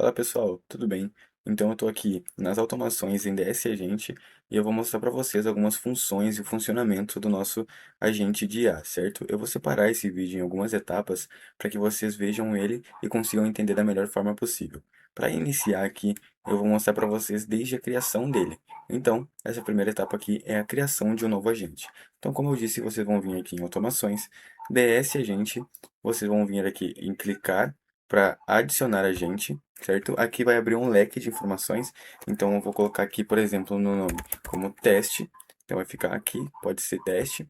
Fala pessoal, tudo bem? Então eu estou aqui nas automações em DS Agente e eu vou mostrar para vocês algumas funções e o funcionamento do nosso agente de IA, certo? Eu vou separar esse vídeo em algumas etapas para que vocês vejam ele e consigam entender da melhor forma possível. Para iniciar aqui, eu vou mostrar para vocês desde a criação dele. Então, essa primeira etapa aqui é a criação de um novo agente. Então, como eu disse, vocês vão vir aqui em automações, DS Agente, vocês vão vir aqui em clicar para adicionar agente, certo? Aqui vai abrir um leque de informações, então eu vou colocar aqui, por exemplo, no nome como teste, então vai ficar aqui, pode ser teste.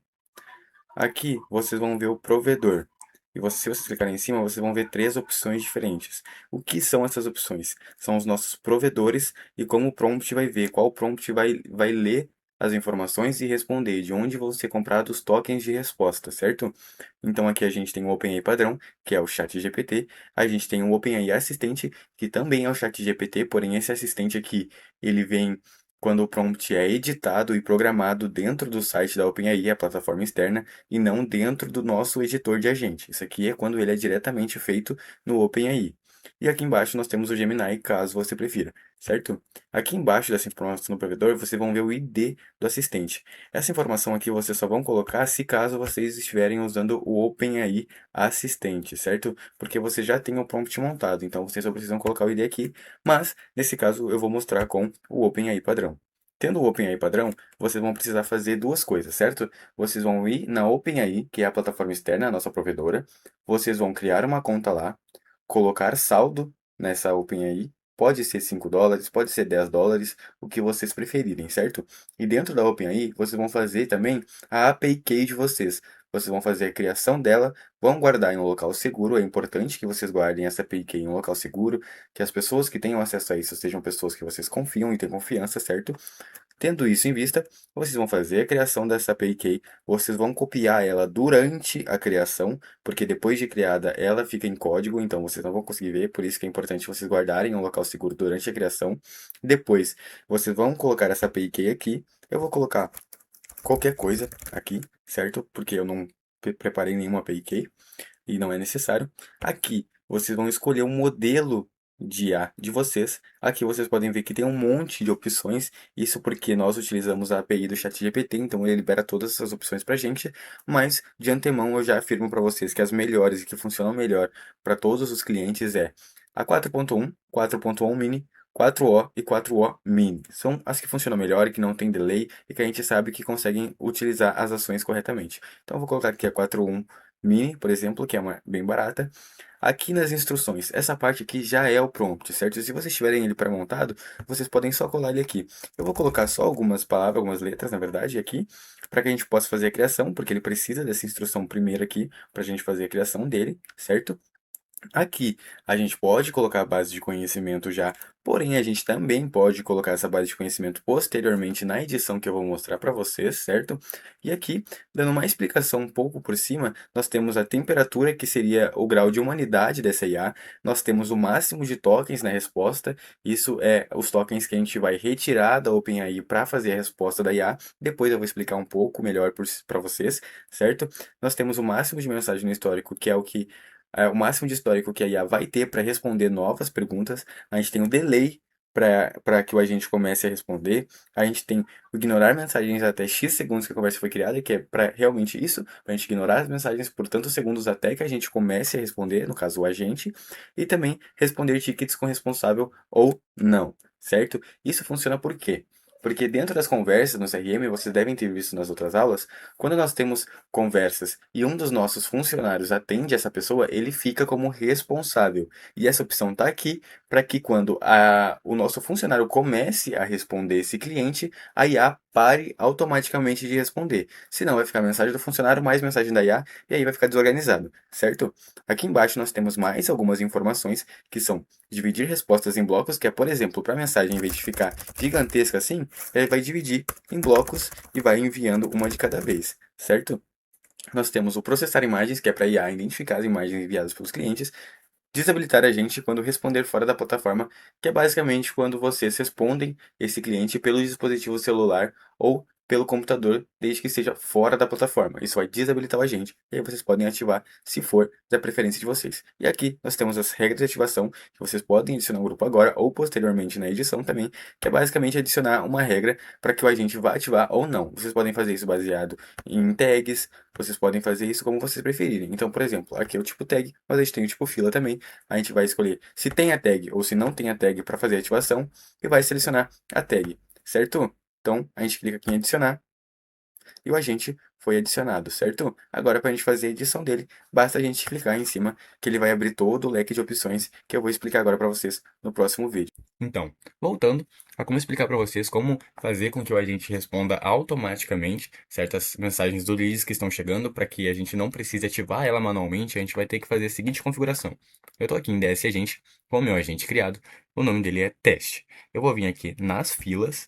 Aqui vocês vão ver o provedor. Se vocês clicarem em cima, vocês vão ver três opções diferentes. O que são essas opções? São os nossos provedores e como o prompt vai ver, qual prompt vai ler as informações e responder de onde vão ser comprados os tokens de resposta, certo? Então aqui a gente tem o OpenAI padrão, que é o ChatGPT. A gente tem o OpenAI assistente, que também é o ChatGPT, porém esse assistente aqui, ele vem quando o prompt é editado e programado dentro do site da OpenAI, a plataforma externa, e não dentro do nosso editor de agente. Isso aqui é quando ele é diretamente feito no OpenAI. E aqui embaixo nós temos o Gemini, caso você prefira, certo? Aqui embaixo dessa informação no provedor, vocês vão ver o ID do assistente. Essa informação aqui vocês só vão colocar se caso vocês estiverem usando o OpenAI Assistente, certo? Porque você já tem o prompt montado, então vocês só precisam colocar o ID aqui, mas nesse caso eu vou mostrar com o OpenAI padrão. Tendo o OpenAI padrão, vocês vão precisar fazer duas coisas, certo? Vocês vão ir na OpenAI, que é a plataforma externa, a nossa provedora. Vocês vão criar uma conta lá, colocar saldo nessa OpenAI. Pode ser US$ 5, pode ser US$ 10, o que vocês preferirem, certo? E dentro da OpenAI, vocês vão fazer também a API Key de vocês. Vocês vão fazer a criação dela, vão guardar em um local seguro. É importante que vocês guardem essa API Key em um local seguro, que as pessoas que tenham acesso a isso sejam pessoas que vocês confiam e têm confiança, certo? Tendo isso em vista, vocês vão fazer a criação dessa API, vocês vão copiar ela durante a criação, porque depois de criada ela fica em código, então vocês não vão conseguir ver, por isso que é importante vocês guardarem em um local seguro durante a criação. Depois, vocês vão colocar essa API aqui, eu vou colocar qualquer coisa aqui, certo? Porque eu não preparei nenhuma API e não é necessário. Aqui vocês vão escolher o modelo de IA de vocês. Aqui vocês podem ver que tem um monte de opções. Isso porque nós utilizamos a API do ChatGPT, então ele libera todas essas opções para a gente. Mas de antemão eu já afirmo para vocês que as melhores e que funcionam melhor para todos os clientes é a 4.1, 4.1 Mini, 4O e 4O Mini. São as que funcionam melhor e que não tem delay e que a gente sabe que conseguem utilizar as ações corretamente. Então eu vou colocar aqui a 4.1 Mini, por exemplo, que é uma bem barata. Aqui nas instruções, essa parte aqui já é o prompt, certo? Se vocês tiverem ele pré-montado, vocês podem só colar ele aqui. Eu vou colocar só algumas palavras, algumas letras, na verdade, aqui, para que a gente possa fazer a criação, porque ele precisa dessa instrução primeiro aqui, para a gente fazer a criação dele, certo? Aqui a gente pode colocar a base de conhecimento já, porém a gente também pode colocar essa base de conhecimento posteriormente na edição que eu vou mostrar para vocês, certo? E aqui, dando uma explicação um pouco por cima, nós temos a temperatura, que seria o grau de humanidade dessa IA, nós temos o máximo de tokens na resposta, isso é os tokens que a gente vai retirar da OpenAI para fazer a resposta da IA, depois eu vou explicar um pouco melhor para vocês, certo? Nós temos o máximo de mensagem no histórico, que é o máximo de histórico que a IA vai ter para responder novas perguntas. A gente tem o delay para que o agente comece a responder. A gente tem o ignorar mensagens até X segundos que a conversa foi criada, que é para realmente isso, para a gente ignorar as mensagens por tantos segundos até que a gente comece a responder, no caso o agente, e também responder tickets com responsável ou não, certo? Isso funciona por quê? Porque dentro das conversas no CRM, vocês devem ter visto nas outras aulas, quando nós temos conversas e um dos nossos funcionários atende essa pessoa, ele fica como responsável. E essa opção está aqui para que quando o nosso funcionário comece a responder esse cliente, a IA pare automaticamente de responder. Senão vai ficar a mensagem do funcionário mais mensagem da IA e aí vai ficar desorganizado, certo? Aqui embaixo nós temos mais algumas informações que são dividir respostas em blocos, que é, por exemplo, para a mensagem, em vez de ficar gigantesca assim, ele vai dividir em blocos e vai enviando uma de cada vez, certo? Nós temos o processar imagens, que é para IA identificar as imagens enviadas pelos clientes, desabilitar a gente quando responder fora da plataforma, que é basicamente quando vocês respondem esse cliente pelo dispositivo celular ou pelo computador, desde que esteja fora da plataforma. Isso vai desabilitar o agente, e aí vocês podem ativar se for da preferência de vocês. E aqui nós temos as regras de ativação, que vocês podem adicionar o grupo agora ou posteriormente na edição também, que é basicamente adicionar uma regra para que o agente vá ativar ou não. Vocês podem fazer isso baseado em tags, vocês podem fazer isso como vocês preferirem. Então, por exemplo, aqui é o tipo tag, mas a gente tem o tipo fila também. A gente vai escolher se tem a tag ou se não tem a tag para fazer a ativação e vai selecionar a tag, certo? Então, a gente clica aqui em adicionar e o agente foi adicionado, certo? Agora, para a gente fazer a edição dele, basta a gente clicar em cima que ele vai abrir todo o leque de opções que eu vou explicar agora para vocês no próximo vídeo. Então, voltando a como explicar para vocês como fazer com que o agente responda automaticamente certas mensagens do leads que estão chegando, para que a gente não precise ativar ela manualmente, a gente vai ter que fazer a seguinte configuração. Eu estou aqui em DS Agente, com o meu agente criado, o nome dele é teste. Eu vou vir aqui nas filas.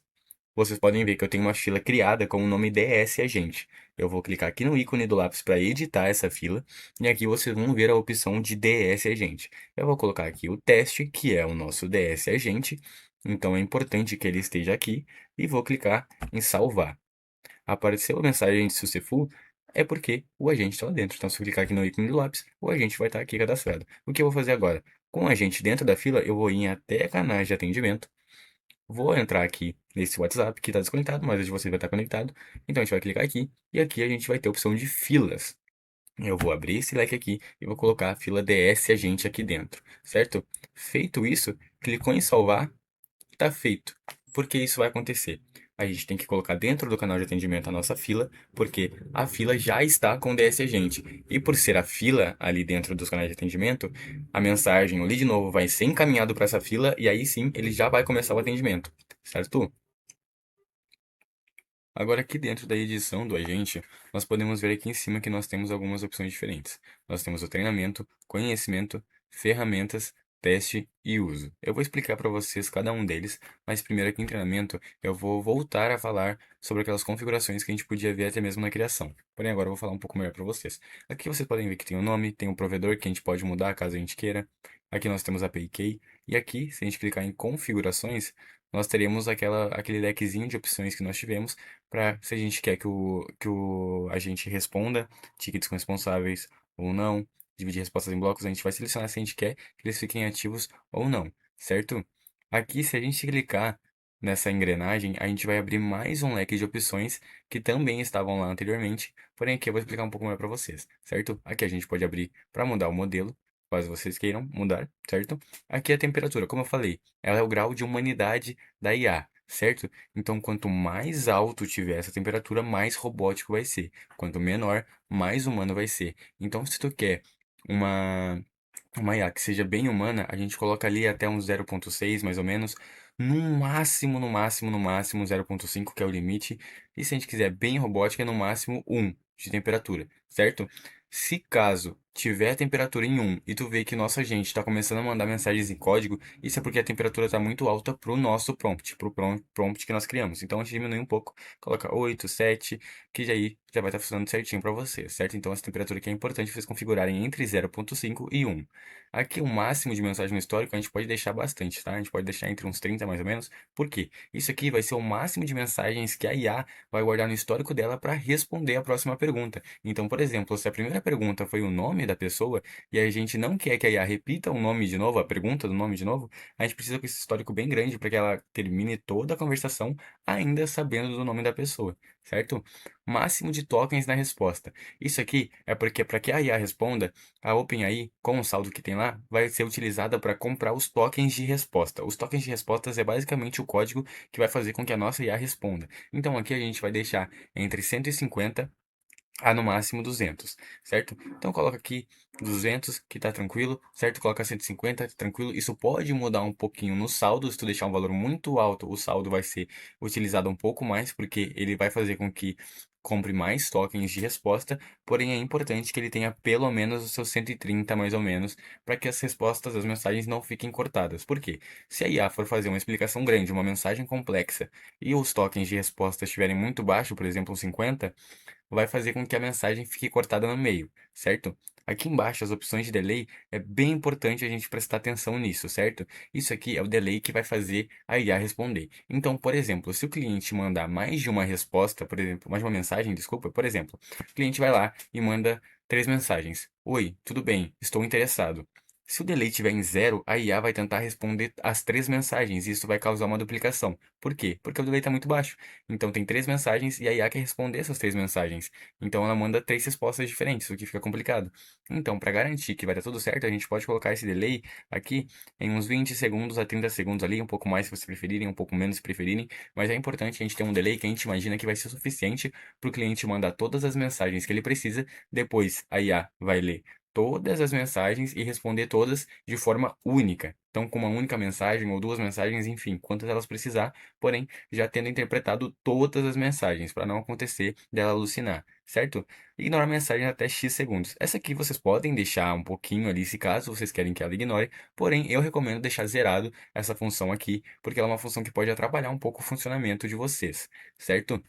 Vocês podem ver que eu tenho uma fila criada com o nome DS Agente. Eu vou clicar aqui no ícone do lápis para editar essa fila e aqui vocês vão ver a opção de DS Agente. Eu vou colocar aqui o teste, que é o nosso DS Agente, então é importante que ele esteja aqui e vou clicar em salvar. Apareceu a mensagem de successful, é porque o agente está lá dentro. Então, se eu clicar aqui no ícone do lápis, o agente vai estar aqui cadastrado. O que eu vou fazer agora? Com o agente dentro da fila, eu vou ir até canais de atendimento. Vou entrar aqui nesse WhatsApp que está desconectado, mas o de vocês vai estar conectado. Então a gente vai clicar aqui e aqui a gente vai ter a opção de filas. Eu vou abrir esse leque aqui e vou colocar a fila DS Agente aqui dentro, certo? Feito isso, clicou em salvar, está feito. Por que isso vai acontecer? A gente tem que colocar dentro do canal de atendimento a nossa fila, porque a fila já está com o DS Agente. E por ser a fila ali dentro dos canais de atendimento, a mensagem, o lead novo vai ser encaminhado para essa fila e aí sim ele já vai começar o atendimento, certo? Agora aqui dentro da edição do agente, nós podemos ver aqui em cima que nós temos algumas opções diferentes. Nós temos o treinamento, conhecimento, ferramentas, teste e uso. Eu vou explicar para vocês cada um deles, mas primeiro aqui em treinamento eu vou voltar a falar sobre aquelas configurações que a gente podia ver até mesmo na criação. Porém agora eu vou falar um pouco melhor para vocês. Aqui vocês podem ver que tem o nome, tem o provedor que a gente pode mudar caso a gente queira. Aqui nós temos a API Key e aqui, se a gente clicar em configurações, nós teremos aquele lequezinho de opções que nós tivemos para se a gente quer que o agente responda tickets com responsáveis ou não, dividir respostas em blocos, a gente vai selecionar se a gente quer que eles fiquem ativos ou não, certo? Aqui, se a gente clicar nessa engrenagem, a gente vai abrir mais um leque de opções que também estavam lá anteriormente, porém aqui eu vou explicar um pouco mais para vocês, certo? Aqui a gente pode abrir para mudar o modelo, caso vocês queiram mudar, certo? Aqui a temperatura, como eu falei, ela é o grau de humanidade da IA, certo? Então, quanto mais alto tiver essa temperatura, mais robótico vai ser. Quanto menor, mais humano vai ser. Então, se tu quer uma, uma IA que seja bem humana, a gente coloca ali até uns 0,6 mais ou menos. No máximo 0,5 que é o limite. E se a gente quiser bem robótica, é no máximo 1 de temperatura, certo? Se caso tiver temperatura em 1 e tu vê que nossa gente está começando a mandar mensagens em código, isso é porque a temperatura está muito alta para o nosso prompt, para o prompt que nós criamos. Então a gente diminui um pouco, coloca 8, 7, que aí já vai estar funcionando certinho para você, certo? Então essa temperatura aqui é importante vocês configurarem entre 0,5 e 1. Aqui o máximo de mensagem no histórico a gente pode deixar bastante, tá? A gente pode deixar entre uns 30 mais ou menos. Por quê? Isso aqui vai ser o máximo de mensagens que a IA vai guardar no histórico dela para responder a próxima pergunta. Então, por exemplo, se a primeira pergunta foi o nome da pessoa e a gente não quer que a IA repita o nome de novo, a pergunta do nome de novo, a gente precisa com esse histórico bem grande para que ela termine toda a conversação ainda sabendo do nome da pessoa, certo? Máximo de tokens na resposta. Isso aqui é porque para que a IA responda, a OpenAI, com o saldo que tem lá, vai ser utilizada para comprar os tokens de resposta. Os tokens de respostas é basicamente o código que vai fazer com que a nossa IA responda. Então aqui a gente vai deixar entre 150 a no máximo 200, certo? Então coloca aqui 200, que tá tranquilo, certo? Coloca 150, tá tranquilo. Isso pode mudar um pouquinho no saldo, se tu deixar um valor muito alto, o saldo vai ser utilizado um pouco mais, porque ele vai fazer com que compre mais tokens de resposta, porém é importante que ele tenha pelo menos os seus 130 mais ou menos, para que as respostas, as mensagens não fiquem cortadas. Por quê? Se a IA for fazer uma explicação grande, uma mensagem complexa, e os tokens de resposta estiverem muito baixo, por exemplo, 50, vai fazer com que a mensagem fique cortada no meio, certo? Aqui embaixo, as opções de delay, é bem importante a gente prestar atenção nisso, certo? Isso aqui é o delay que vai fazer a IA responder. Então, por exemplo, se o cliente mandar mais de uma resposta, por exemplo, mais de uma mensagem, desculpa, por exemplo, o cliente vai lá e manda três mensagens. Oi, tudo bem, estou interessado. Se o delay estiver em zero, a IA vai tentar responder as três mensagens e isso vai causar uma duplicação. Por quê? Porque o delay está muito baixo. Então tem três mensagens e a IA quer responder essas três mensagens. Então ela manda três respostas diferentes, o que fica complicado. Então, para garantir que vai dar tudo certo, a gente pode colocar esse delay aqui em uns 20 segundos a 30 segundos ali, um pouco mais se vocês preferirem, um pouco menos se preferirem, mas é importante a gente ter um delay que a gente imagina que vai ser suficiente para o cliente mandar todas as mensagens que ele precisa, depois a IA vai ler todas as mensagens e responder todas de forma única. Então, com uma única mensagem ou duas mensagens, enfim, quantas elas precisar, porém, já tendo interpretado todas as mensagens, para não acontecer dela alucinar, certo? Ignorar a mensagem até X segundos. Essa aqui vocês podem deixar um pouquinho ali, se caso vocês querem que ela ignore, porém, eu recomendo deixar zerado essa função aqui, porque ela é uma função que pode atrapalhar um pouco o funcionamento de vocês, certo?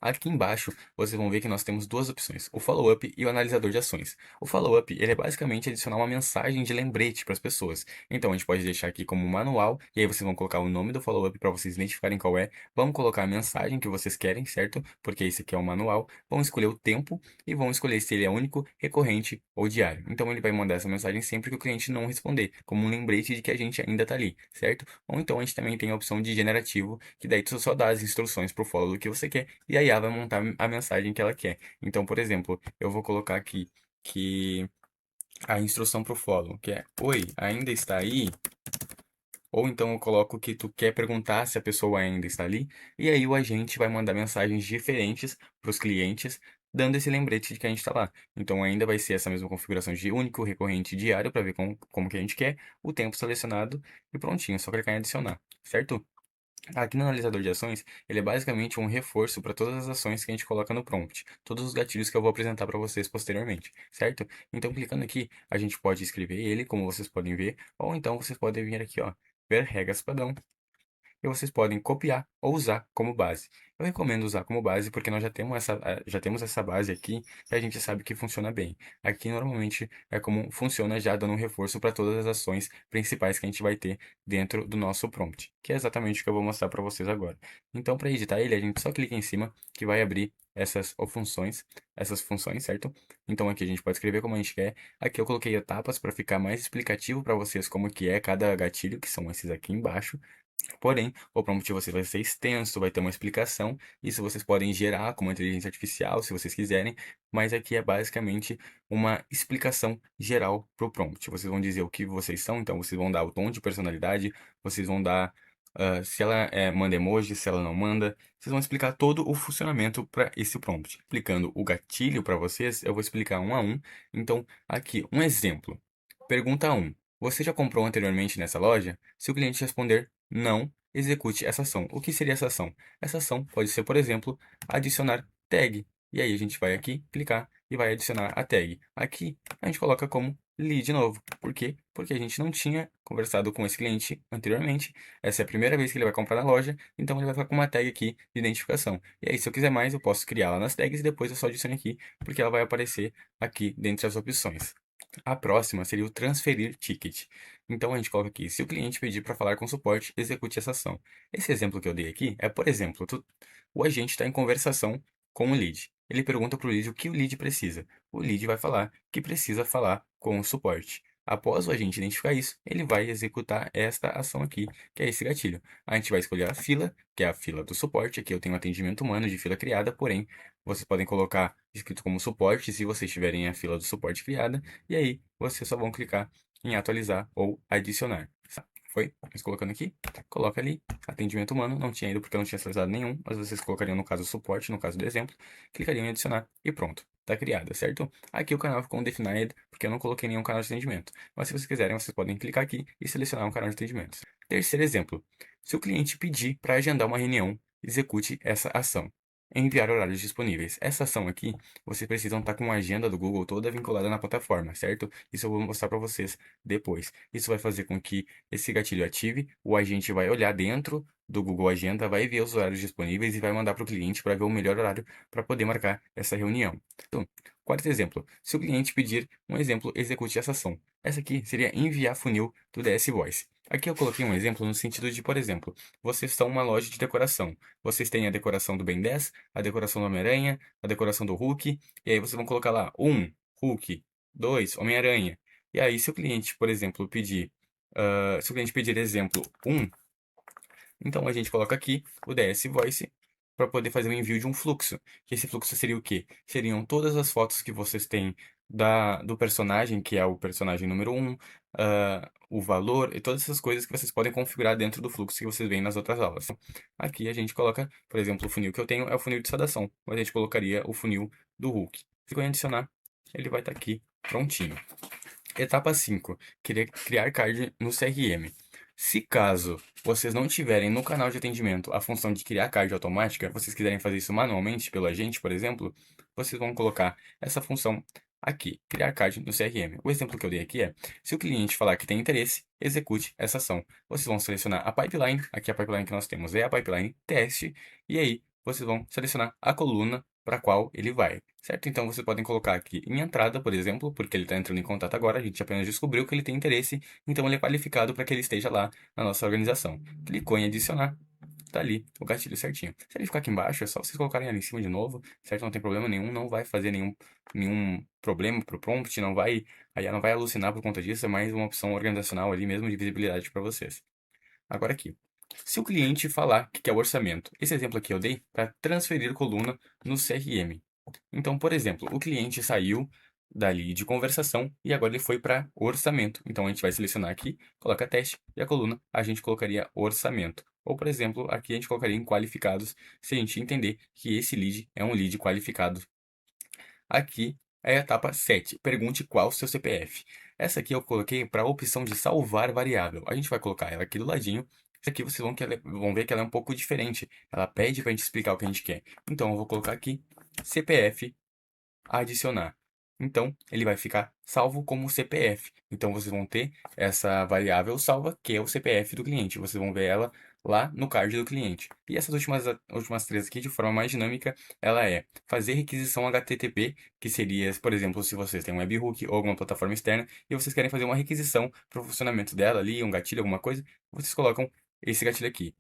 Aqui embaixo, vocês vão ver que nós temos duas opções, o follow-up e o analisador de ações. O follow-up, ele é basicamente adicionar uma mensagem de lembrete para as pessoas. Então, a gente pode deixar aqui como manual, e aí vocês vão colocar o nome do follow-up para vocês identificarem qual é. Vão colocar a mensagem que vocês querem, certo? Porque esse aqui é o manual. Vão escolher o tempo e vão escolher se ele é único, recorrente ou diário. Então, ele vai mandar essa mensagem sempre que o cliente não responder, como um lembrete de que a gente ainda está ali, certo? Ou então, a gente também tem a opção de generativo, que daí tu só dá as instruções para o follow do que você quer, e a IA vai montar a mensagem que ela quer. Então, por exemplo, eu vou colocar aqui que a instrução para o follow, que é: Oi, ainda está aí? Ou então eu coloco que tu quer perguntar se a pessoa ainda está ali, e aí o agente vai mandar mensagens diferentes para os clientes, dando esse lembrete de que a gente está lá. Então ainda vai ser essa mesma configuração de único, recorrente e diário, para ver como que a gente quer, o tempo selecionado e prontinho, é só clicar em adicionar, certo? Aqui no analisador de ações, ele é basicamente um reforço para todas as ações que a gente coloca no prompt, todos os gatilhos que eu vou apresentar para vocês posteriormente, certo? Então, clicando aqui, a gente pode escrever ele, como vocês podem ver, ou então vocês podem vir aqui, ó, ver regras padrão, e vocês podem copiar ou usar como base. Eu recomendo usar como base porque nós já temos essa base aqui e a gente sabe que funciona bem. Aqui normalmente é como funciona já dando um reforço para todas as ações principais que a gente vai ter dentro do nosso prompt, que é exatamente o que eu vou mostrar para vocês agora. Então, para editar ele, a gente só clica em cima que vai abrir essas funções, certo? Então aqui a gente pode escrever como a gente quer. Aqui eu coloquei etapas para ficar mais explicativo para vocês como que é cada gatilho, que são esses aqui embaixo. Porém, o prompt de vocês vai ser extenso, vai ter uma explicação. Isso vocês podem gerar com uma inteligência artificial, se vocês quiserem, mas aqui é basicamente uma explicação geral para o prompt. Vocês vão dizer o que vocês são, então vocês vão dar o tom de personalidade, vocês vão dar se ela manda emoji, se ela não manda. Vocês vão explicar todo o funcionamento para esse prompt. Explicando o gatilho para vocês, eu vou explicar um a um. Então, aqui, um exemplo. Pergunta um: Você já comprou anteriormente nessa loja? Se o cliente responder não, execute essa ação. O que seria essa ação? Essa ação pode ser, por exemplo, adicionar tag. E aí a gente vai aqui, clicar e vai adicionar a tag. Aqui a gente coloca como lead novo. Por quê? Porque a gente não tinha conversado com esse cliente anteriormente. Essa é a primeira vez que ele vai comprar na loja, então ele vai ficar com uma tag aqui de identificação. E aí, se eu quiser mais, eu posso criá-la nas tags e depois eu só adiciono aqui, porque ela vai aparecer aqui dentre as opções. A próxima seria o transferir ticket. Então a gente coloca aqui: se o cliente pedir para falar com o suporte, execute essa ação. Esse exemplo que eu dei aqui é, por exemplo, o agente está em conversação com o lead. Ele pergunta para o lead o que o lead precisa. O lead vai falar que precisa falar com o suporte. Após o agente identificar isso, ele vai executar esta ação aqui, que é esse gatilho. A gente vai escolher a fila, que é a fila do suporte. Aqui eu tenho um atendimento humano de fila criada, porém, vocês podem colocar escrito como suporte se vocês tiverem a fila do suporte criada. E aí, vocês só vão clicar em atualizar ou adicionar. Foi? Mas colocando aqui, coloca ali, atendimento humano, não tinha ido porque eu não tinha atualizado nenhum, mas vocês colocariam no caso suporte, no caso do exemplo, clicariam em adicionar e pronto, tá criada, certo? Aqui o canal ficou undefined porque eu não coloquei nenhum canal de atendimento, mas se vocês quiserem, vocês podem clicar aqui e selecionar um canal de atendimento. Terceiro exemplo, se o cliente pedir para agendar uma reunião, execute essa ação. enviar horários disponíveis. Essa ação aqui, vocês precisam estar com a agenda do Google toda vinculada na plataforma, certo? Isso eu vou mostrar para vocês depois. Isso vai fazer com que esse gatilho ative, o agente vai olhar dentro do Google Agenda, vai ver os horários disponíveis e vai mandar para o cliente para ver o melhor horário para poder marcar essa reunião. Então, quarto exemplo, se o cliente pedir um exemplo, execute essa ação. Essa aqui seria enviar funil do DS Voice. Aqui eu coloquei um exemplo no sentido de, por exemplo, vocês são uma loja de decoração. Vocês têm a decoração do Ben 10, a decoração do Homem-Aranha, a decoração do Hulk, e aí vocês vão colocar lá Hulk, 2, Homem-Aranha. E aí, se o cliente, por exemplo, pedir, se o cliente pedir exemplo então a gente coloca aqui o DS Voice para poder fazer o envio de um fluxo. Que esse fluxo seria o quê? Seriam todas as fotos que vocês têm do personagem, que é o personagem número um, o valor e todas essas coisas que vocês podem configurar dentro do fluxo que vocês veem nas outras aulas. Aqui a gente coloca, por exemplo, o funil que eu tenho é o funil de saudação, mas a gente colocaria o funil do Hulk. Se eu adicionar, ele vai estar aqui prontinho. Etapa 5. Criar card no CRM. Se caso vocês não tiverem no canal de atendimento a função de criar card automática, vocês quiserem fazer isso manualmente pelo agente, por exemplo, vocês vão colocar essa função aqui, criar card no CRM. O exemplo que eu dei aqui é, se o cliente falar que tem interesse, execute essa ação. Vocês vão selecionar a pipeline, aqui a pipeline que nós temos é a pipeline teste, e aí vocês vão selecionar a coluna para qual ele vai, certo? Então vocês podem colocar aqui em entrada, por exemplo, porque ele está entrando em contato agora, a gente apenas descobriu que ele tem interesse, então ele é qualificado para que ele esteja lá na nossa organização. Clicou em adicionar, tá ali o gatilho certinho. Se ele ficar aqui embaixo, é só vocês colocarem ali em cima de novo, certo? Não tem problema nenhum, não vai fazer nenhum problema pro prompt, não vai alucinar por conta disso, é mais uma opção organizacional ali mesmo de visibilidade para vocês. Agora aqui. Se o cliente falar que quer orçamento, esse exemplo aqui eu dei para transferir coluna no CRM. Então, por exemplo, o cliente saiu dali de conversação e agora ele foi para orçamento. Então, a gente vai selecionar aqui, coloca teste e a coluna a gente colocaria orçamento. Ou, por exemplo, aqui a gente colocaria em qualificados, se a gente entender que esse lead é um lead qualificado. Aqui é a etapa 7. Pergunte qual o seu CPF. Essa aqui eu coloquei para a opção de salvar variável. A gente vai colocar ela aqui do ladinho. Isso aqui vocês vão ver que ela é um pouco diferente. Ela pede para a gente explicar o que a gente quer. Então eu vou colocar aqui CPF adicionar. Então, ele vai ficar salvo como CPF. Então, vocês vão ter essa variável salva, que é o CPF do cliente. Vocês vão ver ela lá no card do cliente. E essas últimas três aqui, de forma mais dinâmica, ela é fazer requisição HTTP, que seria, por exemplo, se vocês têm um webhook ou alguma plataforma externa e vocês querem fazer uma requisição para o funcionamento dela ali, um gatilho, alguma coisa, vocês colocam esse gatilho aqui.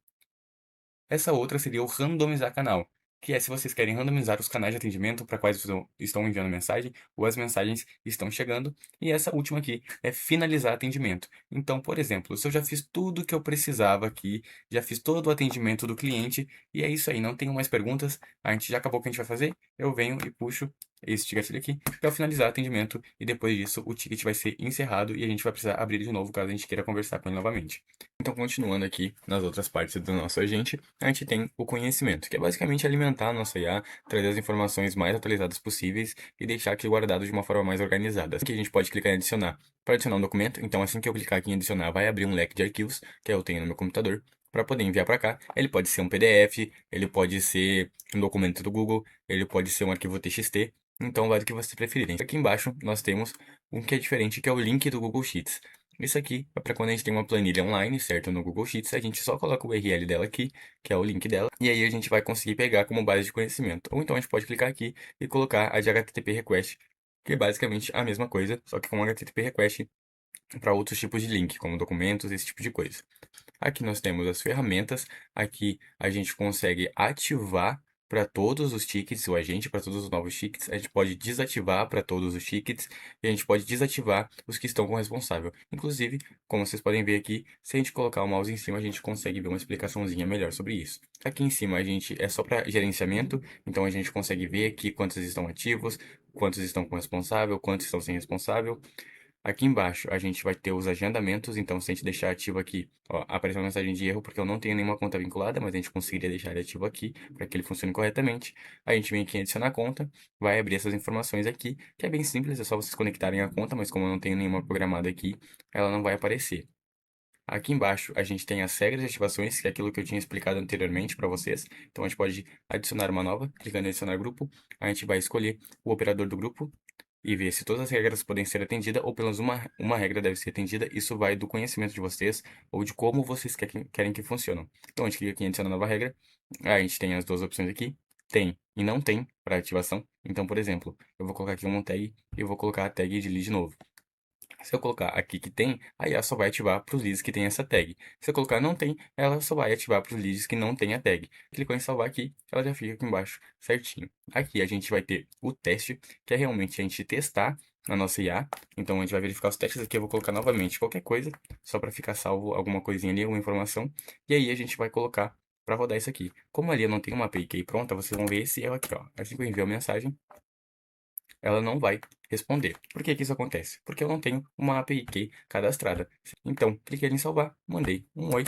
Essa outra seria o randomizar canal, que é se vocês querem randomizar os canais de atendimento para quais vocês estão enviando mensagem ou as mensagens estão chegando. E essa última aqui é finalizar atendimento. Então, por exemplo, se eu já fiz tudo que eu precisava aqui, já fiz todo o atendimento do cliente, e é isso aí, não tenho mais perguntas, a gente já acabou o que a gente vai fazer, eu venho e puxo esse ticket aqui para finalizar o atendimento e depois disso o ticket vai ser encerrado e a gente vai precisar abrir de novo caso a gente queira conversar com ele novamente. Então, continuando aqui nas outras partes do nosso agente, a gente tem o conhecimento, que é basicamente alimentar a nossa IA, trazer as informações mais atualizadas possíveis e deixar aqui guardado de uma forma mais organizada. Aqui a gente pode clicar em adicionar para adicionar um documento, então assim que eu clicar aqui em adicionar, vai abrir um leque de arquivos, que eu tenho no meu computador, para poder enviar para cá. Ele pode ser um PDF, ele pode ser um documento do Google, ele pode ser um arquivo TXT, então vai do que vocês preferirem. Aqui embaixo nós temos um que é diferente, que é o link do Google Sheets. Isso aqui é para quando a gente tem uma planilha online, certo? No Google Sheets, a gente só coloca o URL dela aqui, que é o link dela, e aí a gente vai conseguir pegar como base de conhecimento. Ou então a gente pode clicar aqui e colocar a de HTTP Request, que é basicamente a mesma coisa, só que com HTTP Request para outros tipos de link, como documentos, esse tipo de coisa. Aqui nós temos as ferramentas, aqui a gente consegue ativar para todos os tickets, o agente para todos os novos tickets, a gente pode desativar para todos os tickets e a gente pode desativar os que estão com o responsável. Inclusive, como vocês podem ver aqui, se a gente colocar o mouse em cima, a gente consegue ver uma explicaçãozinha melhor sobre isso. Aqui em cima a gente é só para gerenciamento, então a gente consegue ver aqui quantos estão ativos, quantos estão com responsável, quantos estão sem responsável. Aqui embaixo a gente vai ter os agendamentos, então se a gente deixar ativo aqui, ó, apareceu uma mensagem de erro porque eu não tenho nenhuma conta vinculada, mas a gente conseguiria deixar ele ativo aqui para que ele funcione corretamente. A gente vem aqui em adicionar conta, vai abrir essas informações aqui, que é bem simples, é só vocês conectarem a conta, mas como eu não tenho nenhuma programada aqui, ela não vai aparecer. Aqui embaixo a gente tem as regras de ativações, que é aquilo que eu tinha explicado anteriormente para vocês. Então a gente pode adicionar uma nova, clicando em adicionar grupo. A gente vai escolher o operador do grupo e ver se todas as regras podem ser atendidas ou pelo menos uma regra deve ser atendida. Isso vai do conhecimento de vocês ou de como vocês querem que funcionem. Então a gente clica aqui em adicionar nova regra. A gente tem as duas opções aqui. Tem e não tem para ativação. Então, por exemplo, eu vou colocar aqui uma tag e eu vou colocar a tag de lead novo. Se eu colocar aqui que tem, aí ela só vai ativar para os leads que tem essa tag. Se eu colocar não tem, ela só vai ativar para os leads que não tem a tag. Clicou em salvar aqui, ela já fica aqui embaixo certinho. Aqui a gente vai ter o teste, que é realmente a gente testar na nossa IA. Então a gente vai verificar os testes aqui, eu vou colocar novamente qualquer coisa, só para ficar salvo alguma coisinha ali, alguma informação. E aí a gente vai colocar para rodar isso aqui. Como ali eu não tenho uma API pronta, vocês vão ver esse erro aqui, ó. Assim que eu envio a mensagem, ela não vai responder. Por que que isso acontece? Porque eu não tenho uma API cadastrada. Então, cliquei em salvar, mandei um oi,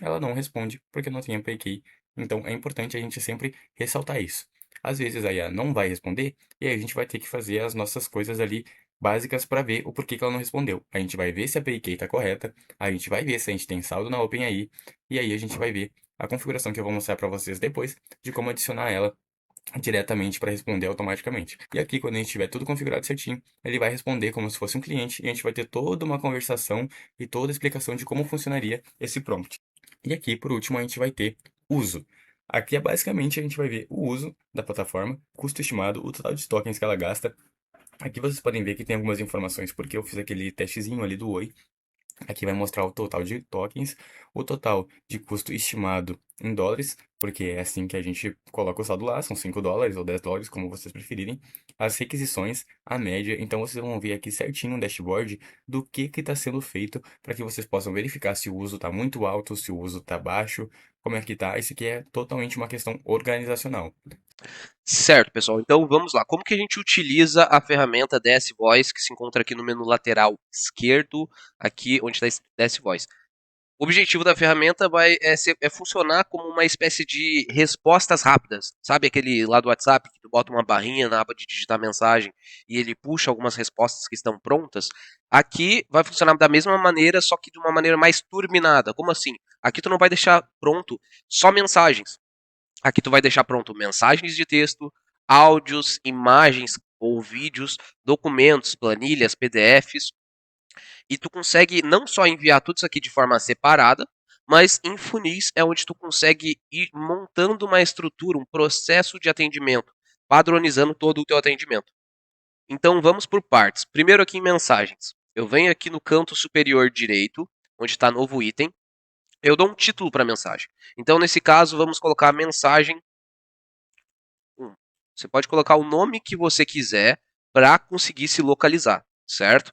ela não responde porque não tem API. Então, é importante a gente sempre ressaltar isso. Às vezes a IA não vai responder e aí a gente vai ter que fazer as nossas coisas ali básicas para ver o porquê que ela não respondeu. A gente vai ver se a API está correta, a gente vai ver se a gente tem saldo na OpenAI e aí a gente vai ver a configuração que eu vou mostrar para vocês depois de como adicionar ela diretamente para responder automaticamente. E aqui, quando a gente tiver tudo configurado certinho, ele vai responder como se fosse um cliente e a gente vai ter toda uma conversação e toda a explicação de como funcionaria esse prompt. E aqui, por último, a gente vai ter uso. Aqui é basicamente a gente vai ver o uso da plataforma, custo estimado, o total de tokens que ela gasta. Aqui vocês podem ver que tem algumas informações, porque eu fiz aquele testezinho ali do Oi. Aqui vai mostrar o total de tokens, o total de custo estimado em dólares, porque é assim que a gente coloca o saldo lá, são $5 ou $10, como vocês preferirem. As requisições, a média, então vocês vão ver aqui certinho no dashboard do que está sendo feito para que vocês possam verificar se o uso está muito alto, se o uso está baixo, como é que está. Isso aqui é totalmente uma questão organizacional. Certo, pessoal. Então vamos lá. Como que a gente utiliza a ferramenta DS Voice que se encontra aqui no menu lateral esquerdo, aqui onde está DS Voice? O objetivo da ferramenta é funcionar como uma espécie de respostas rápidas. Sabe aquele lá do WhatsApp que tu bota uma barrinha na aba de digitar mensagem e ele puxa algumas respostas que estão prontas? Aqui vai funcionar da mesma maneira, só que de uma maneira mais turbinada. Como assim? Aqui tu não vai deixar pronto só mensagens. Aqui tu vai deixar pronto mensagens de texto, áudios, imagens ou vídeos, documentos, planilhas, PDFs, e tu consegue não só enviar tudo isso aqui de forma separada, mas em funis é onde tu consegue ir montando uma estrutura, um processo de atendimento, padronizando todo o teu atendimento. Então vamos por partes. Primeiro aqui em mensagens. Eu venho aqui no canto superior direito, onde está novo item. Eu dou um título para a mensagem. Então nesse caso vamos colocar a mensagem 1. Você pode colocar o nome que você quiser para conseguir se localizar, certo?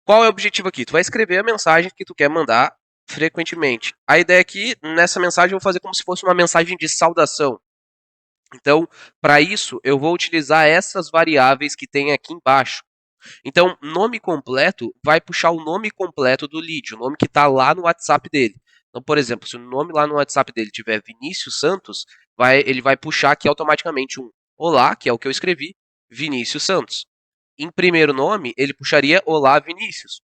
Qual é o objetivo aqui? Tu vai escrever a mensagem que tu quer mandar frequentemente. A ideia aqui, nessa mensagem, eu vou fazer como se fosse uma mensagem de saudação. Então, para isso, eu vou utilizar essas variáveis que tem aqui embaixo. Então, nome completo vai puxar o nome completo do lead, o nome que está lá no WhatsApp dele. Então, por exemplo, se o nome lá no WhatsApp dele tiver Vinícius Santos, ele vai puxar aqui automaticamente um Olá, que é o que eu escrevi, Vinícius Santos. Em primeiro nome, ele puxaria Olá, Vinícius.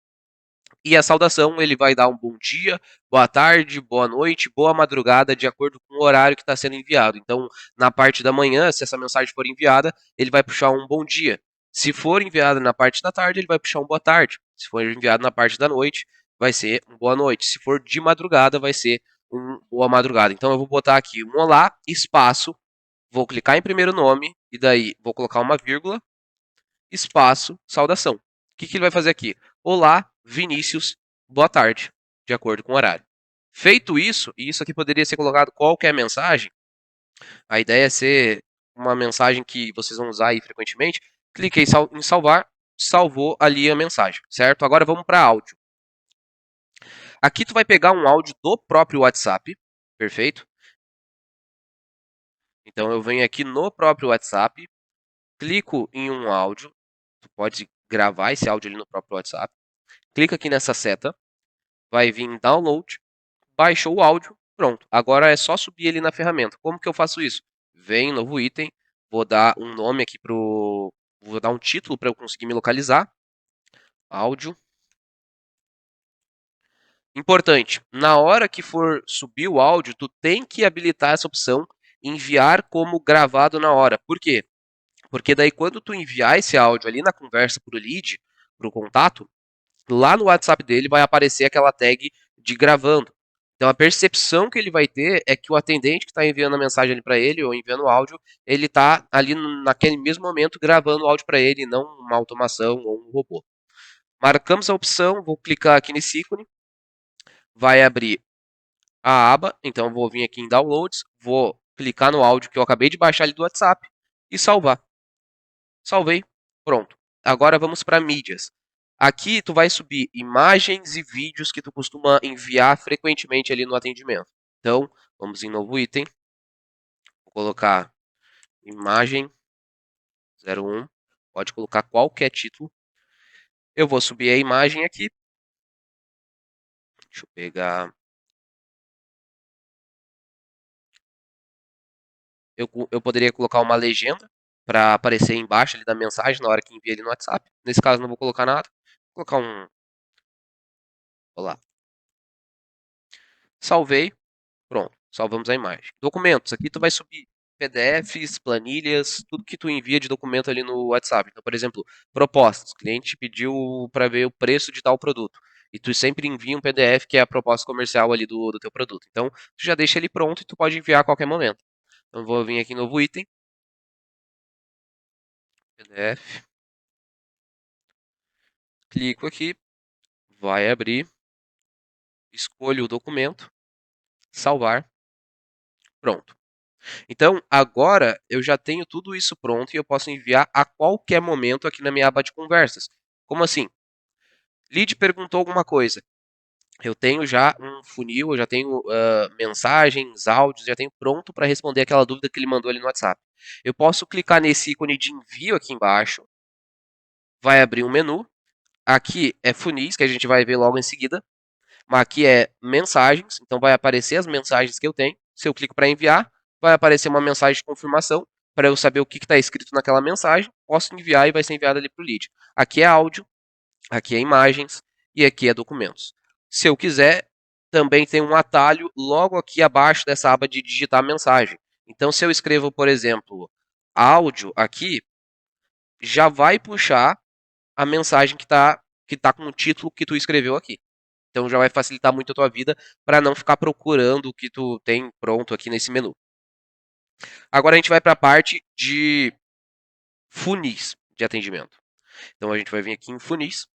E a saudação, ele vai dar um bom dia, boa tarde, boa noite, boa madrugada, de acordo com o horário que está sendo enviado. Então, na parte da manhã, se essa mensagem for enviada, ele vai puxar um bom dia. Se for enviada na parte da tarde, ele vai puxar um boa tarde. Se for enviado na parte da noite, vai ser um boa noite. Se for de madrugada, vai ser um boa madrugada. Então, eu vou botar aqui um olá, espaço, vou clicar em primeiro nome, e daí vou colocar uma vírgula, espaço, saudação. O que ele vai fazer aqui? Olá, Vinícius, boa tarde, de acordo com o horário. Feito isso, e isso aqui poderia ser colocado qualquer mensagem, a ideia é ser uma mensagem que vocês vão usar aí frequentemente, cliquei em salvar, salvou ali a mensagem, certo? Agora vamos para áudio. Aqui tu vai pegar um áudio do próprio WhatsApp, perfeito? Então eu venho aqui no próprio WhatsApp, clico em um áudio, tu pode gravar esse áudio ali no próprio WhatsApp, clica aqui nessa seta, vai vir em download, baixou o áudio, pronto. Agora é só subir ele na ferramenta. Como que eu faço isso? Vem novo item, vou dar um nome aqui pro, vou dar um título para eu conseguir me localizar. Áudio Importante, na hora que for subir o áudio, tu tem que habilitar essa opção enviar como gravado na hora. Por quê? Porque daí quando tu enviar esse áudio ali na conversa pro lead, pro contato, lá no WhatsApp dele vai aparecer aquela tag de gravando. Então a percepção que ele vai ter é que o atendente que está enviando a mensagem ali para ele ou enviando o áudio, ele está ali naquele mesmo momento gravando o áudio para ele, não uma automação ou um robô. Marcamos a opção, vou clicar aqui nesse ícone, vai abrir a aba, então vou vir aqui em Downloads, vou clicar no áudio que eu acabei de baixar ali do WhatsApp e salvar. Salvei, pronto. Agora vamos para mídias. Aqui tu vai subir imagens e vídeos que tu costuma enviar frequentemente ali no atendimento. Então, vamos em novo item. Vou colocar imagem 01. Pode colocar qualquer título. Eu vou subir a imagem aqui. Deixa eu pegar. Eu poderia colocar uma legenda para aparecer embaixo ali da mensagem na hora que envia ali no WhatsApp. Nesse caso não vou colocar nada. Vou colocar um. Olá. Salvei. Pronto, salvamos a imagem. Documentos, aqui tu vai subir PDFs, planilhas, tudo que tu envia de documento ali no WhatsApp. Então, por exemplo, propostas. O cliente pediu para ver o preço de tal produto. E tu sempre envia um PDF que é a proposta comercial ali do teu produto. Então, tu já deixa ele pronto e tu pode enviar a qualquer momento. Então, vou vir aqui em novo item, PDF. Clico aqui, vai abrir, escolho o documento, salvar, pronto. Então, agora eu já tenho tudo isso pronto e eu posso enviar a qualquer momento aqui na minha aba de conversas. Como assim? Lead perguntou alguma coisa. Eu tenho já um funil, eu já tenho mensagens, áudios, já tenho pronto para responder aquela dúvida que ele mandou ali no WhatsApp. Eu posso clicar nesse ícone de envio aqui embaixo, vai abrir um menu. Aqui é funis, que a gente vai ver logo em seguida. Mas aqui é mensagens, então vai aparecer as mensagens que eu tenho. Se eu clico para enviar, vai aparecer uma mensagem de confirmação para eu saber o que está escrito naquela mensagem. Posso enviar e vai ser enviado ali para o lead. Aqui é áudio, aqui é imagens e aqui é documentos. Se eu quiser, também tem um atalho logo aqui abaixo dessa aba de digitar mensagem. Então, se eu escrevo, por exemplo, áudio aqui, já vai puxar a mensagem que tá com o título que tu escreveu aqui. Então já vai facilitar muito a tua vida para não ficar procurando o que tu tem pronto aqui nesse menu. Agora a gente vai para a parte de funis de atendimento. Então a gente vai vir aqui em funis.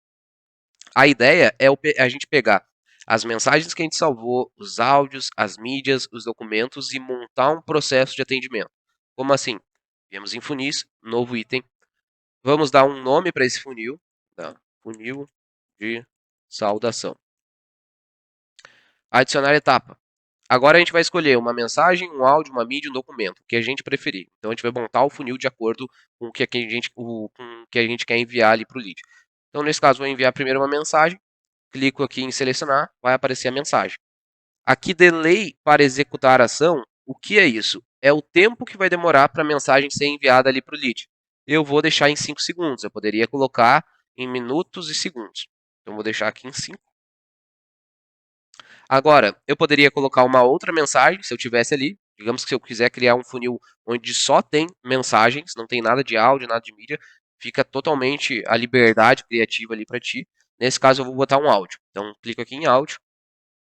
A ideia é a gente pegar as mensagens que a gente salvou, os áudios, as mídias, os documentos e montar um processo de atendimento. Como assim? Viemos em funis, novo item. Vamos dar um nome para esse funil. Tá? Funil de saudação. Adicionar etapa. Agora a gente vai escolher uma mensagem, um áudio, uma mídia, um documento, o que a gente preferir. Então a gente vai montar o funil de acordo com o que a gente quer enviar ali para o lead. Então nesse caso vou enviar primeiro uma mensagem, clico aqui em selecionar, vai aparecer a mensagem. Aqui delay para executar a ação, o que é isso? É o tempo que vai demorar para a mensagem ser enviada ali para o lead. Eu vou deixar em 5 segundos, eu poderia colocar em minutos e segundos. Então vou deixar aqui em 5. Agora, eu poderia colocar uma outra mensagem, se eu tivesse ali. Digamos que se eu quiser criar um funil onde só tem mensagens, não tem nada de áudio, nada de mídia, fica totalmente a liberdade criativa ali para ti. Nesse caso, eu vou botar um áudio. Então, clico aqui em áudio,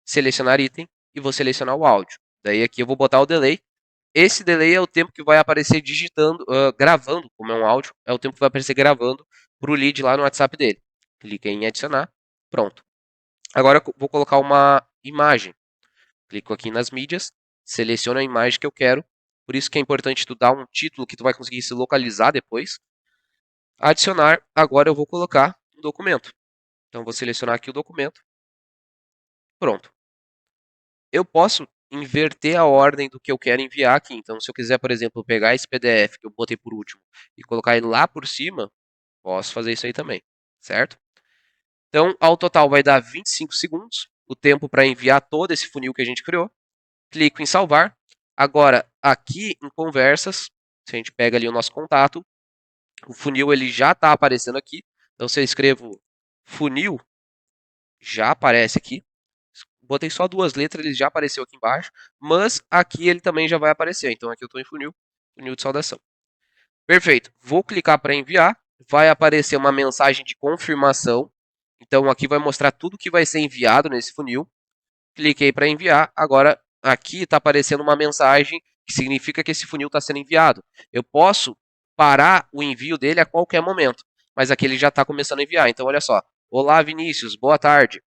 selecionar item e vou selecionar o áudio. Daí aqui eu vou botar o delay. Esse delay é o tempo que vai aparecer digitando, gravando, como é um áudio, é o tempo que vai aparecer gravando para o lead lá no WhatsApp dele. Clica em adicionar, pronto. Agora eu vou colocar uma imagem. Clico aqui nas mídias, seleciono a imagem que eu quero. Por isso que é importante tu dar um título que tu vai conseguir se localizar depois. Adicionar, agora eu vou colocar um documento. Então vou selecionar aqui o documento. Pronto. Eu posso inverter a ordem do que eu quero enviar aqui. Então se eu quiser, por exemplo, pegar esse PDF que eu botei por último e colocar ele lá por cima, posso fazer isso aí também, certo? Então, ao total vai dar 25 segundos, o tempo para enviar todo esse funil que a gente criou. Clico em salvar. Agora, aqui em conversas, se a gente pega ali o nosso contato, o funil ele já está aparecendo aqui. Então, se eu escrevo funil, já aparece aqui. botei só 2 letras, ele já apareceu aqui embaixo, mas aqui ele também já vai aparecer. Então aqui eu estou em funil, funil de saudação. Perfeito. Vou clicar para enviar, vai aparecer uma mensagem de confirmação. Então aqui vai mostrar tudo que vai ser enviado nesse funil. Cliquei para enviar, agora aqui está aparecendo uma mensagem que significa que esse funil está sendo enviado. Eu posso parar o envio dele a qualquer momento, mas aqui ele já está começando a enviar. Então olha só, olá Vinícius, boa tarde.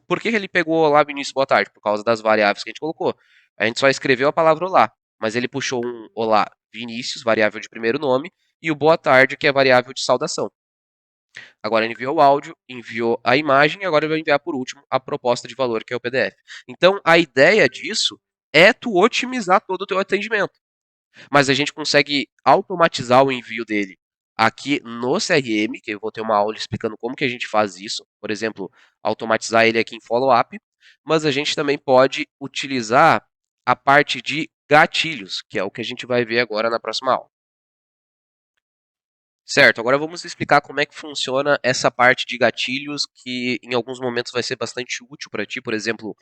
Por que ele pegou olá Vinícius, boa tarde? Por causa das variáveis que a gente colocou. A gente só escreveu a palavra olá, mas ele puxou um olá Vinícius, variável de primeiro nome, e o boa tarde, que é variável de saudação. Agora ele enviou o áudio, enviou a imagem e agora ele vai enviar por último a proposta de valor, que é o PDF. Então a ideia disso é tu otimizar todo o teu atendimento. Mas a gente consegue automatizar o envio dele aqui no CRM, que eu vou ter uma aula explicando como que a gente faz isso. Por exemplo, automatizar ele aqui em follow-up. Mas a gente também pode utilizar a parte de gatilhos, que é o que a gente vai ver agora na próxima aula. Certo, agora vamos explicar como é que funciona essa parte de gatilhos, que em alguns momentos vai ser bastante útil para ti. Por exemplo,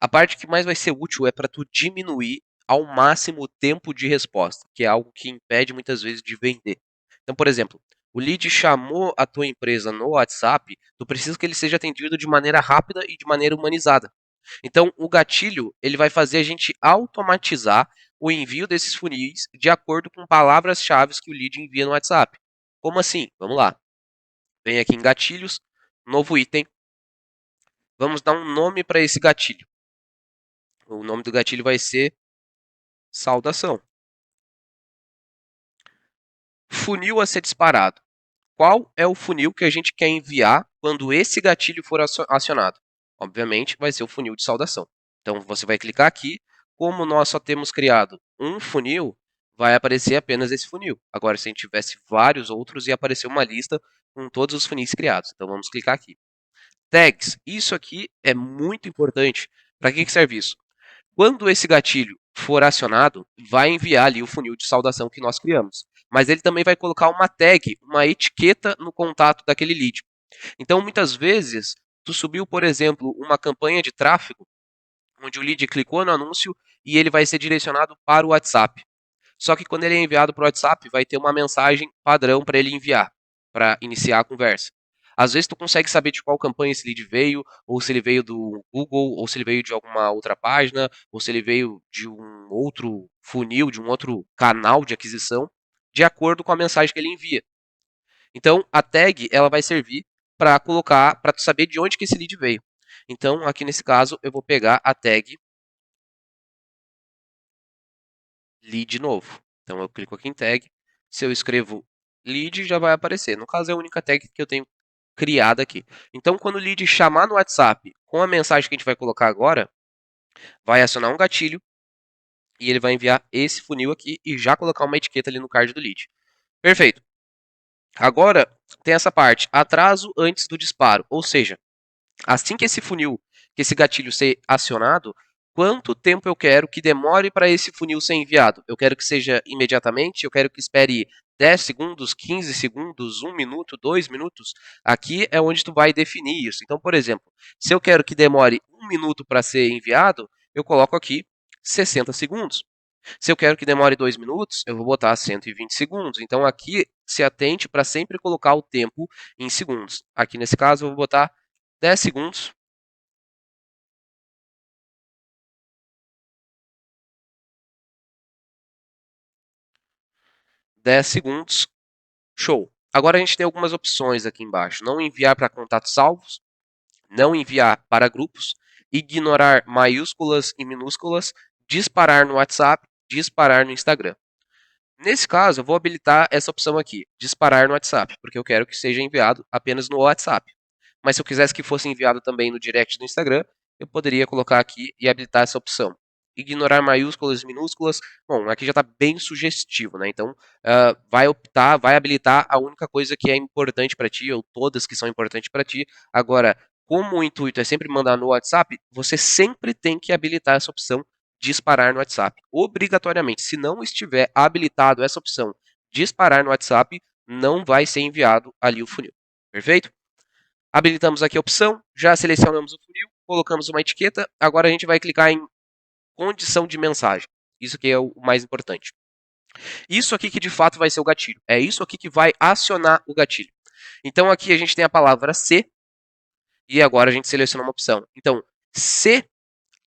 a parte que mais vai ser útil é para tu diminuir ao máximo o tempo de resposta, que é algo que impede muitas vezes de vender. Então, por exemplo, o lead chamou a tua empresa no WhatsApp, tu precisa que ele seja atendido de maneira rápida e de maneira humanizada. Então, o gatilho, ele vai fazer a gente automatizar o envio desses funis de acordo com palavras-chave que o lead envia no WhatsApp. Como assim? Vamos lá. Vem aqui em gatilhos, novo item. Vamos dar um nome para esse gatilho. O nome do gatilho vai ser saudação. Funil a ser disparado. Qual é o funil que a gente quer enviar quando esse gatilho for acionado? Obviamente, vai ser o funil de saudação. Então, você vai clicar aqui. Como nós só temos criado um funil, vai aparecer apenas esse funil. Agora, se a gente tivesse vários outros, ia aparecer uma lista com todos os funis criados. Então, vamos clicar aqui. Tags. Isso aqui é muito importante. Para que serve isso? Quando esse gatilho for acionado, vai enviar ali o funil de saudação que nós criamos. Mas ele também vai colocar uma tag, uma etiqueta no contato daquele lead. Então, muitas vezes, tu subiu, por exemplo, uma campanha de tráfego, onde o lead clicou no anúncio e ele vai ser direcionado para o WhatsApp. Só que quando ele é enviado para o WhatsApp, vai ter uma mensagem padrão para ele enviar, para iniciar a conversa. Às vezes tu consegue saber de qual campanha esse lead veio, ou se ele veio do Google, ou se ele veio de alguma outra página, ou se ele veio de um outro funil, de um outro canal de aquisição, de acordo com a mensagem que ele envia. Então a tag ela vai servir para colocar, para tu saber de onde que esse lead veio. Então aqui nesse caso eu vou pegar a tag lead novo. Então eu clico aqui em tag, se eu escrevo lead já vai aparecer. No caso é a única tag que eu tenho criada aqui. Então quando o lead chamar no WhatsApp com a mensagem que a gente vai colocar agora, vai acionar um gatilho e ele vai enviar esse funil aqui e já colocar uma etiqueta ali no card do lead. Perfeito. Agora tem essa parte, atraso antes do disparo, ou seja, assim que esse funil, que esse gatilho ser acionado, quanto tempo eu quero que demore para esse funil ser enviado? Eu quero que seja imediatamente? Eu quero que espere 10 segundos, 15 segundos, 1 minuto, 2 minutos? Aqui é onde tu vai definir isso. Então, por exemplo, se eu quero que demore 1 minuto para ser enviado, eu coloco aqui 60 segundos. Se eu quero que demore 2 minutos, eu vou botar 120 segundos. Então aqui se atente para sempre colocar o tempo em segundos. Aqui nesse caso eu vou botar 10 segundos. Show. Agora a gente tem algumas opções aqui embaixo. Não enviar para contatos salvos, não enviar para grupos, ignorar maiúsculas e minúsculas, disparar no WhatsApp, disparar no Instagram. Nesse caso, eu vou habilitar essa opção aqui, disparar no WhatsApp, porque eu quero que seja enviado apenas no WhatsApp. Mas se eu quisesse que fosse enviado também no direct do Instagram, eu poderia colocar aqui e habilitar essa opção. Ignorar maiúsculas e minúsculas, bom, aqui já está bem sugestivo, né? Então, vai habilitar a única coisa que é importante para ti, ou todas que são importantes para ti. Agora, como o intuito é sempre mandar no WhatsApp, você sempre tem que habilitar essa opção disparar no WhatsApp. Obrigatoriamente, se não estiver habilitado essa opção disparar no WhatsApp, não vai ser enviado ali o funil. Perfeito? Habilitamos aqui a opção, já selecionamos o funil, colocamos uma etiqueta, agora a gente vai clicar em condição de mensagem. Isso que é o mais importante. Isso aqui que de fato vai ser o gatilho. É isso aqui que vai acionar o gatilho. Então aqui a gente tem a palavra se e agora a gente seleciona uma opção. Então, se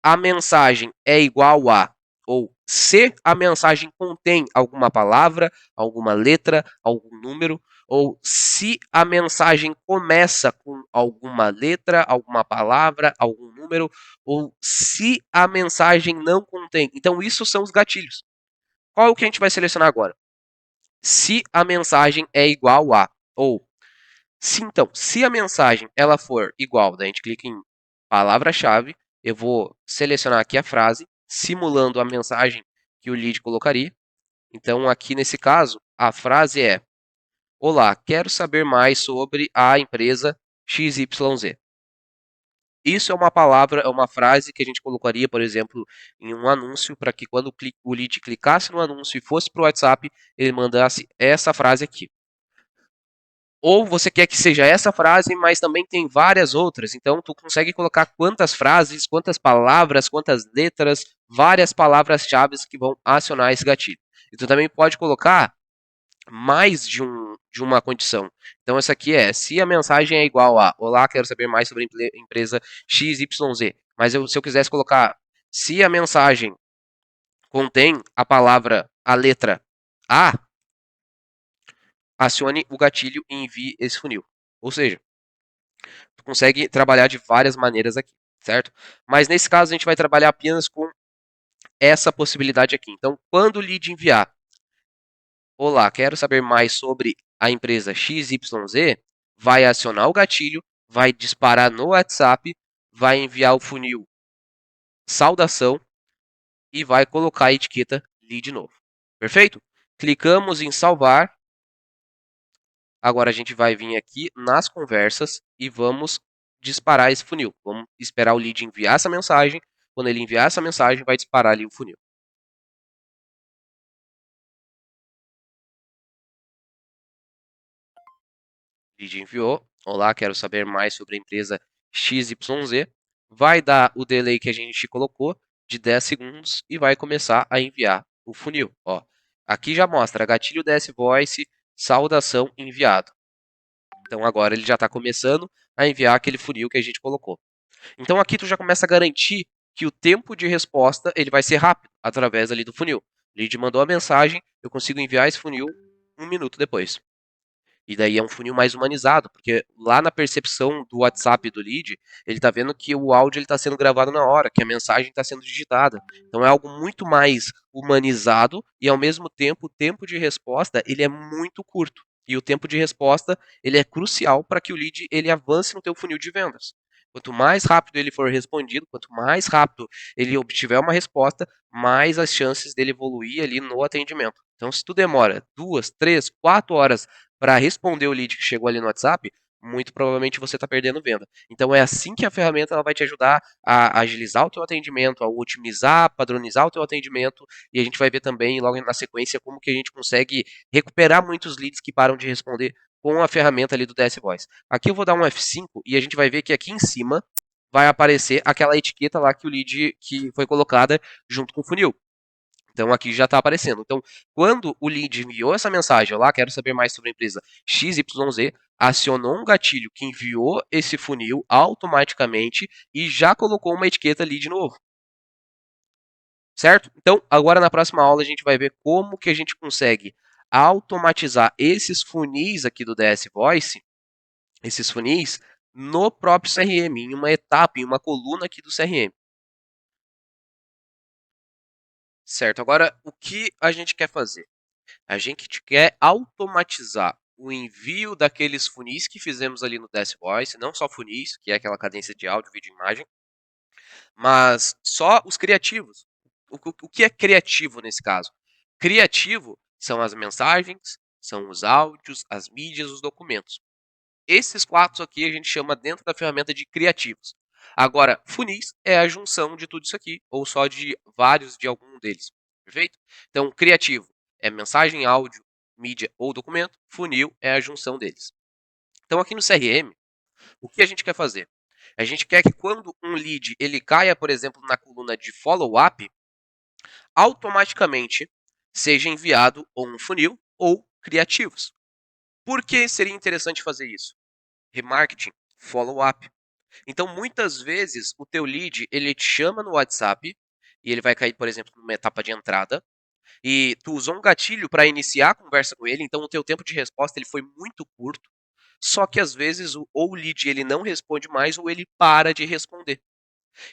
a mensagem é igual a, ou se a mensagem contém alguma palavra, alguma letra, algum número, ou se a mensagem começa com alguma letra, alguma palavra, algum número, ou se a mensagem não contém. Então, isso são os gatilhos. Qual é o que a gente vai selecionar agora? Se a mensagem é igual a, ou se a mensagem ela for igual, daí a gente clica em palavra-chave, eu vou selecionar aqui a frase, simulando a mensagem que o lead colocaria. Então, aqui nesse caso, a frase é: Olá, quero saber mais sobre a empresa XYZ. Isso é uma palavra, é uma frase que a gente colocaria, por exemplo, em um anúncio, para que quando o lead clicasse no anúncio e fosse para o WhatsApp, ele mandasse essa frase aqui. Ou você quer que seja essa frase, mas também tem várias outras. Então, tu consegue colocar quantas frases, quantas palavras, quantas letras, várias palavras-chave que vão acionar esse gatilho. E tu também pode colocar mais de uma condição. Então, essa aqui é, se a mensagem é igual a, olá, quero saber mais sobre a empresa XYZ. Mas se eu quisesse colocar, se a mensagem contém a palavra, a letra A, acione o gatilho e envie esse funil. Ou seja, tu consegue trabalhar de várias maneiras aqui, certo? Mas nesse caso a gente vai trabalhar apenas com essa possibilidade aqui. Então, quando o lead enviar, olá, quero saber mais sobre a empresa XYZ, vai acionar o gatilho, vai disparar no WhatsApp, vai enviar o funil saudação e vai colocar a etiqueta lead novo. Perfeito? Clicamos em salvar. Agora a gente vai vir aqui nas conversas e vamos disparar esse funil. Vamos esperar o lead enviar essa mensagem. Quando ele enviar essa mensagem, vai disparar ali o funil. Lead enviou. Olá, quero saber mais sobre a empresa XYZ. Vai dar o delay que a gente colocou de 10 segundos e vai começar a enviar o funil. Ó, aqui já mostra gatilho DS Voice, saudação enviado. Então agora ele já está começando a enviar aquele funil que a gente colocou. Então aqui tu já começa a garantir que o tempo de resposta ele vai ser rápido através ali do funil. O lead mandou a mensagem, eu consigo enviar esse funil 1 minuto depois. E daí é um funil mais humanizado, porque lá na percepção do WhatsApp do lead, ele está vendo que o áudio está sendo gravado na hora, que a mensagem está sendo digitada. Então é algo muito mais humanizado e ao mesmo tempo o tempo de resposta ele é muito curto. E o tempo de resposta ele é crucial para que o lead ele avance no teu funil de vendas. Quanto mais rápido ele for respondido, quanto mais rápido ele obtiver uma resposta, mais as chances dele evoluir ali no atendimento. Então, se tu demora 2, 3, 4 horas para responder o lead que chegou ali no WhatsApp, muito provavelmente você está perdendo venda. Então é assim que a ferramenta ela vai te ajudar a agilizar o teu atendimento, a otimizar, padronizar o teu atendimento, e a gente vai ver também logo na sequência como que a gente consegue recuperar muitos leads que param de responder com a ferramenta ali do DS Voice. Aqui eu vou dar um F5 e a gente vai ver que aqui em cima vai aparecer aquela etiqueta lá que o lead que foi colocada junto com o funil. Então aqui já está aparecendo. Então, quando o lead enviou essa mensagem, lá quero saber mais sobre a empresa XYZ, acionou um gatilho que enviou esse funil automaticamente e já colocou uma etiqueta ali de novo. Certo? Então, agora na próxima aula a gente vai ver como que a gente consegue automatizar esses funis aqui do DS Voice, esses funis, no próprio CRM, em uma etapa, em uma coluna aqui do CRM. Certo? Agora, o que a gente quer fazer? A gente quer automatizar o envio daqueles funis que fizemos ali no DS Voice, não só funis, que é aquela cadência de áudio, vídeo e imagem, mas só os criativos. O que é criativo nesse caso? Criativo são as mensagens, são os áudios, as mídias, os documentos. Esses quatro aqui a gente chama dentro da ferramenta de criativos. Agora, funis é a junção de tudo isso aqui, ou só de vários de algum deles. Perfeito? Então, criativo é mensagem, áudio, mídia ou documento. Funil é a junção deles. Então, aqui no CRM, o que a gente quer fazer? A gente quer que quando um lead ele caia, por exemplo, na coluna de follow-up, automaticamente seja enviado ou um funil ou criativos. Por que seria interessante fazer isso? Remarketing, follow-up. Então, muitas vezes, o teu lead, ele te chama no WhatsApp e ele vai cair, por exemplo, numa etapa de entrada e tu usou um gatilho para iniciar a conversa com ele, então o teu tempo de resposta ele foi muito curto. Só que às vezes ou o lead ele não responde mais ou ele para de responder.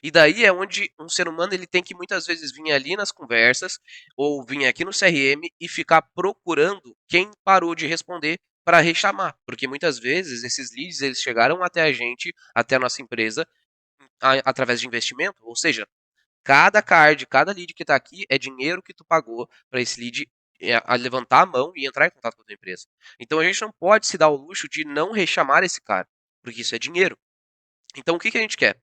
E daí é onde um ser humano ele tem que muitas vezes vir ali nas conversas ou vir aqui no CRM e ficar procurando quem parou de responder para rechamar, porque muitas vezes esses leads eles chegaram até a gente, até a nossa empresa através de investimento, ou seja, cada card, cada lead que está aqui é dinheiro que tu pagou para esse lead a levantar a mão e entrar em contato com a tua empresa. Então a gente não pode se dar o luxo de não rechamar esse cara, porque isso é dinheiro. Então o que, que a gente quer?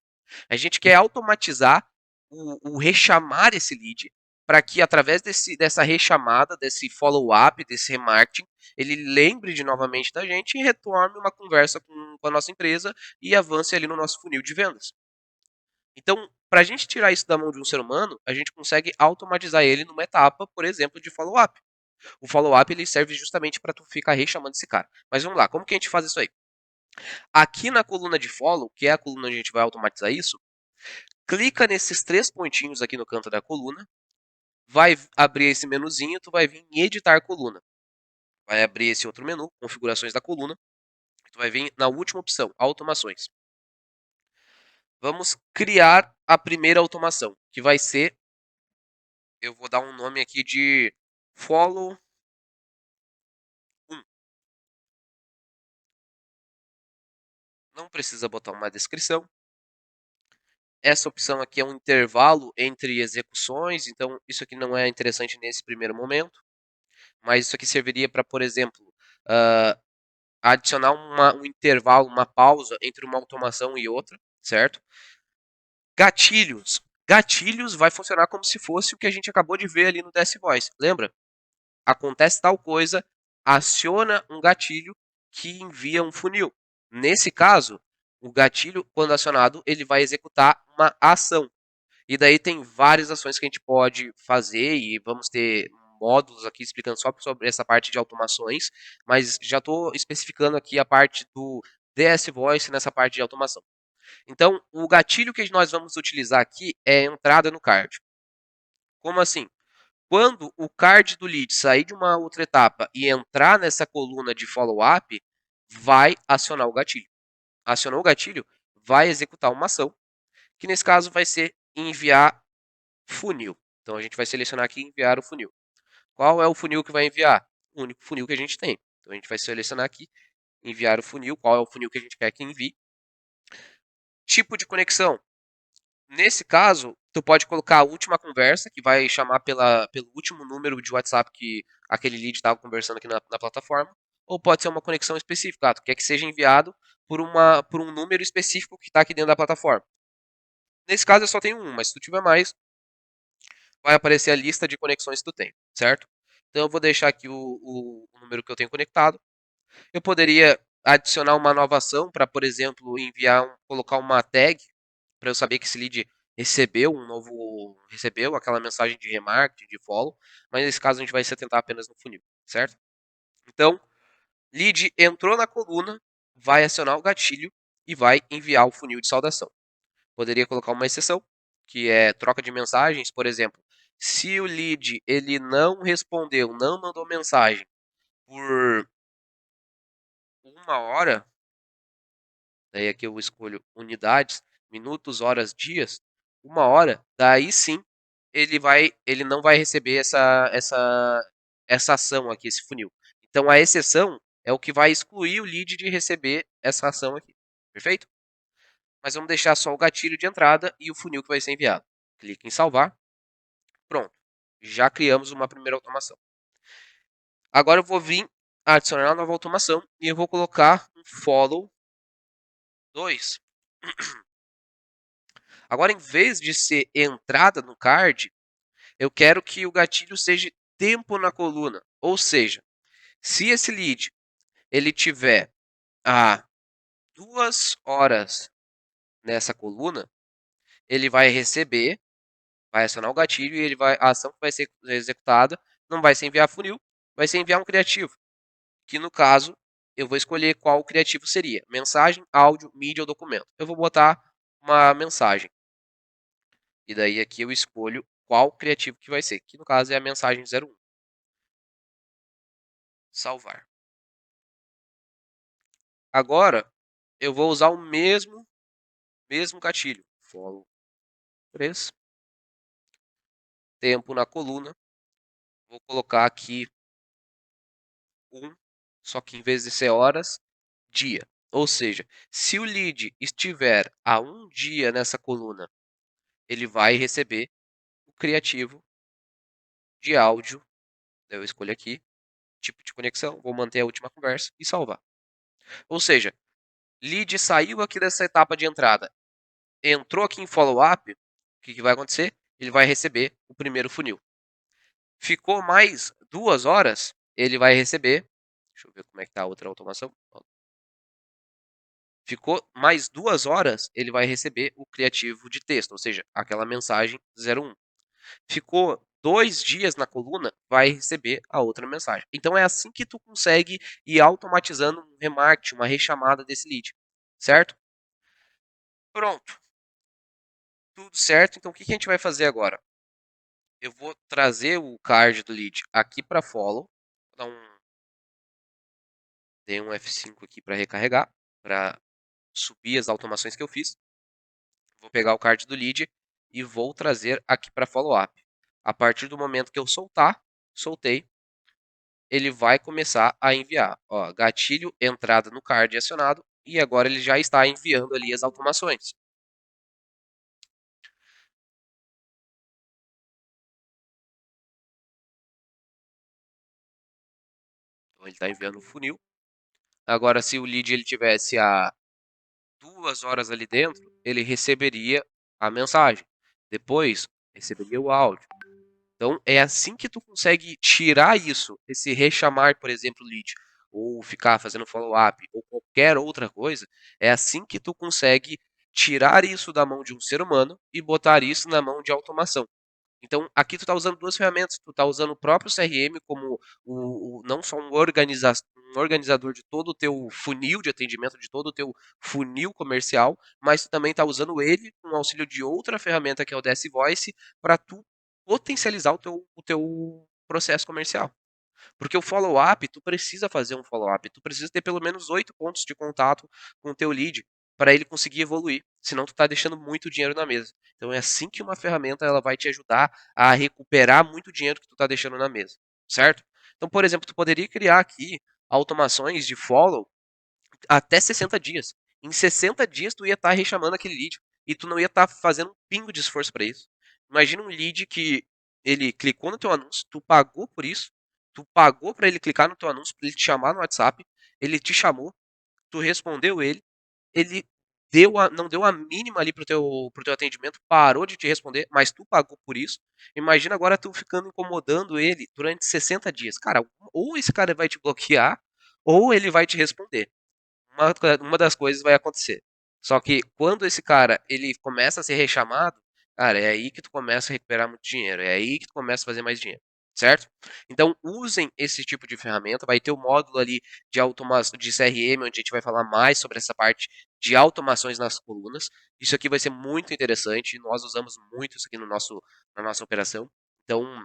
A gente quer automatizar o rechamar esse lead para que através dessa rechamada, desse follow-up, desse remarketing, ele lembre de novamente da gente e retorne uma conversa com a nossa empresa e avance ali no nosso funil de vendas. Então, para a gente tirar isso da mão de um ser humano, a gente consegue automatizar ele numa etapa, por exemplo, de follow-up. O follow-up ele serve justamente para tu ficar rechamando esse cara. Mas vamos lá, como que a gente faz isso aí? Aqui na coluna de follow, que é a coluna onde a gente vai automatizar isso, clica nesses três pontinhos aqui no canto da coluna, vai abrir esse menuzinho, tu vai vir em editar coluna. Vai abrir esse outro menu, configurações da coluna, tu vai vir na última opção, automações. Vamos criar a primeira automação, que vai ser, eu vou dar um nome aqui de follow 1. Não precisa botar uma descrição. Essa opção aqui é um intervalo entre execuções, então isso aqui não é interessante nesse primeiro momento, mas isso aqui serviria para, por exemplo, uh, adicionar um intervalo, uma pausa entre uma automação e outra, certo? Gatilhos. Gatilhos vai funcionar como se fosse o que a gente acabou de ver ali no DS Voice. Lembra? Acontece tal coisa, aciona um gatilho que envia um funil. Nesse caso, o gatilho, quando acionado, ele vai executar uma ação. E daí tem várias ações que a gente pode fazer e vamos ter módulos aqui explicando só sobre essa parte de automações, mas já estou especificando aqui a parte do DS Voice nessa parte de automação. Então, o gatilho que nós vamos utilizar aqui é entrada no card. Como assim? Quando o card do lead sair de uma outra etapa e entrar nessa coluna de follow-up, vai acionar o gatilho. Acionou o gatilho, vai executar uma ação, que nesse caso vai ser enviar funil. Então a gente vai selecionar aqui enviar o funil. Qual é o funil que vai enviar? O único funil que a gente tem. Então a gente vai selecionar aqui enviar o funil, qual é o funil que a gente quer que envie. Tipo de conexão. Nesse caso, tu pode colocar a última conversa, que vai chamar pelo último número de WhatsApp que aquele lead estava conversando aqui na plataforma. Ou pode ser uma conexão específica. Tu quer que seja enviado por um número específico que está aqui dentro da plataforma. Nesse caso eu só tenho um, mas se tu tiver mais, vai aparecer a lista de conexões que tu tem, certo? Então eu vou deixar aqui o número que eu tenho conectado. Eu poderia adicionar uma nova ação para, por exemplo, colocar uma tag para eu saber que esse lead recebeu aquela mensagem de remarketing, de follow, mas nesse caso a gente vai se atentar apenas no funil, certo? Então, lead entrou na coluna, vai acionar o gatilho e vai enviar o funil de saudação. Poderia colocar uma exceção, que é troca de mensagens, por exemplo. Se o lead ele não respondeu, não mandou mensagem por 1 hora, daí aqui eu escolho unidades, minutos, horas, dias, 1 hora, daí sim ele não vai receber essa ação aqui, esse funil. Então a exceção é o que vai excluir o lead de receber essa ação aqui. Perfeito? Mas vamos deixar só o gatilho de entrada e o funil que vai ser enviado. Clique em salvar. Pronto. Já criamos uma primeira automação. Agora eu vou vir adicionar uma nova automação e eu vou colocar um follow 2. Agora, em vez de ser entrada no card, eu quero que o gatilho seja tempo na coluna. Ou seja, se esse lead ele tiver a 2 horas nessa coluna, ele vai receber, vai acionar o gatilho e a ação que vai ser executada não vai ser enviar funil, vai ser enviar um criativo, que no caso eu vou escolher qual criativo seria: mensagem, áudio, mídia ou documento. Eu vou botar uma mensagem. E daí aqui eu escolho qual criativo que vai ser, que no caso é a mensagem 01. Salvar. Agora eu vou usar o mesmo gatilho. Follow 3. Tempo na coluna. Vou colocar aqui 1, só que em vez de ser horas, dia. Ou seja, se o lead estiver há um dia nessa coluna, ele vai receber o criativo de áudio. Eu escolho aqui, tipo de conexão, vou manter a última conversa e salvar. Ou seja, lead saiu aqui dessa etapa de entrada, entrou aqui em follow-up, o que vai acontecer? Ele vai receber o primeiro funil. Ficou mais 2 horas, ele vai receber. Deixa eu ver como é que está a outra automação. Ficou mais 2 horas, ele vai receber o criativo de texto, ou seja, aquela mensagem 01. Ficou 2 dias na coluna, vai receber a outra mensagem. Então é assim que tu consegue ir automatizando um remarketing, uma rechamada desse lead, certo? Pronto, tudo certo. Então o que a gente vai fazer agora? Eu vou trazer o card do lead aqui para follow, dei um F5 aqui para recarregar, para subir as automações que eu fiz. Vou pegar o card do lead e vou trazer aqui para follow-up. A partir do momento que eu soltei, ele vai começar a enviar. Ó, gatilho, entrada no card acionado, e agora ele já está enviando ali as automações. Então ele está enviando o funil. Agora, se o lead ele tivesse a 2 horas ali dentro, ele receberia a mensagem. Depois, receberia o áudio. Então, é assim que tu consegue tirar isso, esse rechamar, por exemplo, lead, ou ficar fazendo follow-up, ou qualquer outra coisa, é assim que tu consegue tirar isso da mão de um ser humano e botar isso na mão de automação. Então, aqui tu está usando duas ferramentas. Tu está usando o próprio CRM como não só um organizador de todo o teu funil de atendimento, de todo o teu funil comercial, mas tu também está usando ele com o auxílio de outra ferramenta que é o DS Voice para tu potencializar o teu processo comercial. Porque o follow-up, tu precisa fazer um follow-up, tu precisa ter pelo menos 8 pontos de contato com o teu lead para ele conseguir evoluir, senão tu está deixando muito dinheiro na mesa. Então é assim que uma ferramenta ela vai te ajudar a recuperar muito dinheiro que tu está deixando na mesa, certo? Então, por exemplo, tu poderia criar aqui automações de follow até 60 dias. Em 60 dias tu ia estar rechamando aquele lead e tu não ia estar fazendo um pingo de esforço para isso. Imagina um lead que ele clicou no teu anúncio, tu pagou por isso, tu pagou para ele clicar no teu anúncio, para ele te chamar no WhatsApp, ele te chamou, tu respondeu ele não deu a mínima ali pro teu atendimento, parou de te responder, mas tu pagou por isso. Imagina agora tu ficando incomodando ele durante 60 dias. Cara, ou esse cara vai te bloquear, ou ele vai te responder. Uma das coisas vai acontecer. Só que quando esse cara ele começa a ser rechamado, cara, é aí que tu começa a recuperar muito dinheiro, é aí que tu começa a fazer mais dinheiro, certo? Então usem esse tipo de ferramenta, vai ter o módulo ali de automação de CRM, onde a gente vai falar mais sobre essa parte de automações nas colunas. Isso aqui vai ser muito interessante, nós usamos muito isso aqui na nossa operação. Então,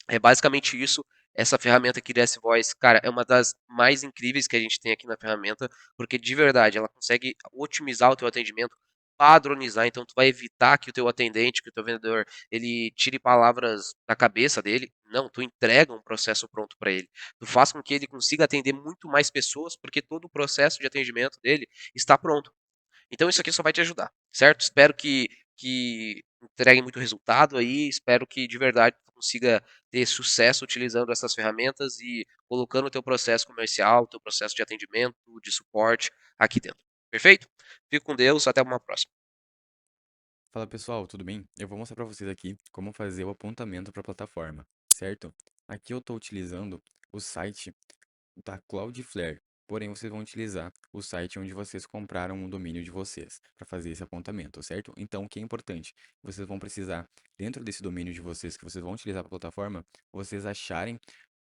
é basicamente isso. Essa ferramenta aqui da S-Voice, cara, é uma das mais incríveis que a gente tem aqui na ferramenta, porque de verdade ela consegue otimizar o teu atendimento, padronizar, então tu vai evitar que o teu atendente, que o teu vendedor, ele tire palavras da cabeça dele. Não, tu entrega um processo pronto para ele. Tu faz com que ele consiga atender muito mais pessoas, porque todo o processo de atendimento dele está pronto. Então isso aqui só vai te ajudar, certo? Espero que entregue muito resultado aí, espero que de verdade tu consiga ter sucesso utilizando essas ferramentas e colocando o teu processo comercial, teu processo de atendimento, de suporte aqui dentro. Perfeito? Fico com Deus, até uma próxima. Fala pessoal, tudo bem? Eu vou mostrar para vocês aqui como fazer o apontamento para a plataforma, certo? Aqui eu estou utilizando o site da Cloudflare. porém vocês vão utilizar o site onde vocês compraram o domínio de vocês para fazer esse apontamento, certo? Então, o que é importante? Vocês vão precisar, dentro desse domínio de vocês que vocês vão utilizar para a plataforma, vocês acharem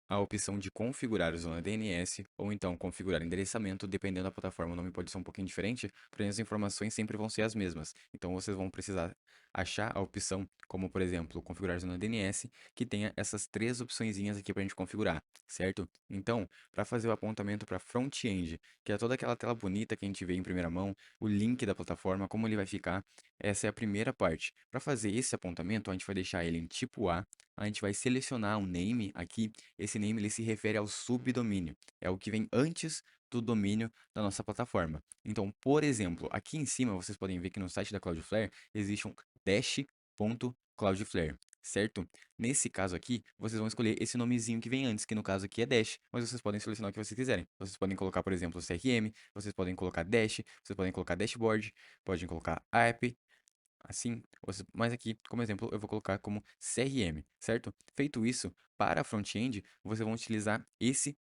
a opção de configurar zona DNS ou então configurar endereçamento, dependendo da plataforma, o nome pode ser um pouquinho diferente, porém as informações sempre vão ser as mesmas. Então vocês vão precisar achar a opção, como por exemplo, configurar zona DNS, que tenha essas três opçõezinhas aqui para a gente configurar, certo? Então, para fazer o apontamento para front-end, que é toda aquela tela bonita que a gente vê em primeira mão, o link da plataforma, como ele vai ficar, essa é a primeira parte. Para fazer esse apontamento, a gente vai deixar ele em tipo a gente vai selecionar um name aqui. Esse name ele se refere ao subdomínio, é o que vem antes do domínio da nossa plataforma. Então, por exemplo, aqui em cima vocês podem ver que no site da Cloudflare existe um dash.cloudflare, certo? Nesse caso aqui, vocês vão escolher esse nomezinho que vem antes, que no caso aqui é dash, mas vocês podem selecionar o que vocês quiserem. Vocês podem colocar, por exemplo, CRM, vocês podem colocar dash, vocês podem colocar dashboard, podem colocar app, assim, mas aqui, como exemplo, eu vou colocar como CRM, certo? Feito isso, para a front-end, vocês vão utilizar esse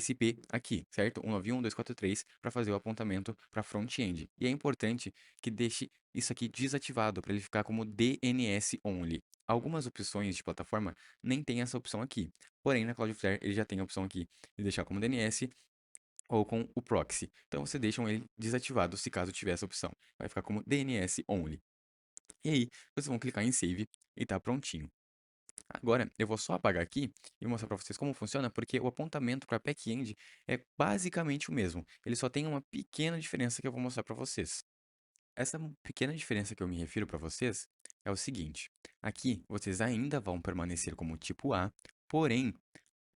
IP aqui, certo? 191.168.243 para fazer o apontamento para front-end. E é importante que deixe isso aqui desativado para ele ficar como DNS only. Algumas opções de plataforma nem tem essa opção aqui. Porém, na Cloudflare ele já tem a opção aqui de deixar como DNS ou com o proxy. Então, você deixa ele desativado se caso tiver essa opção. Vai ficar como DNS only. E aí, vocês vão clicar em Save e tá prontinho. Agora, eu vou só apagar aqui e mostrar para vocês como funciona, porque o apontamento para back-end é basicamente o mesmo. Ele só tem uma pequena diferença que eu vou mostrar para vocês. Essa pequena diferença que eu me refiro para vocês é o seguinte. Aqui, vocês ainda vão permanecer como tipo A, porém,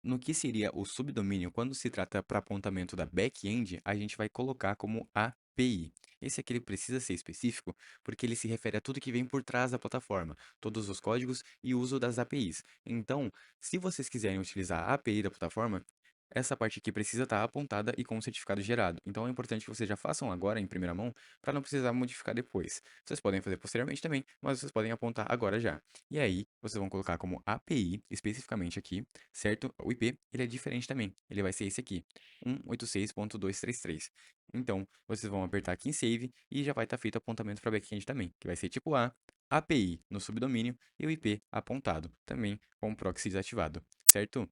no que seria o subdomínio, quando se trata para apontamento da back-end, a gente vai colocar como API. Esse aqui ele precisa ser específico porque ele se refere a tudo que vem por trás da plataforma, todos os códigos e o uso das APIs. Então, se vocês quiserem utilizar a API da plataforma, essa parte aqui precisa estar apontada e com o certificado gerado. Então é importante que vocês já façam agora em primeira mão para não precisar modificar depois. Vocês podem fazer posteriormente também, mas vocês podem apontar agora já. E aí, vocês vão colocar como API, especificamente aqui, certo? O IP, ele é diferente também. Ele vai ser esse aqui, 186.233. Então, vocês vão apertar aqui em Save e já vai estar feito o apontamento para backend também, que vai ser tipo A, API no subdomínio e o IP apontado, também com o proxy desativado, certo?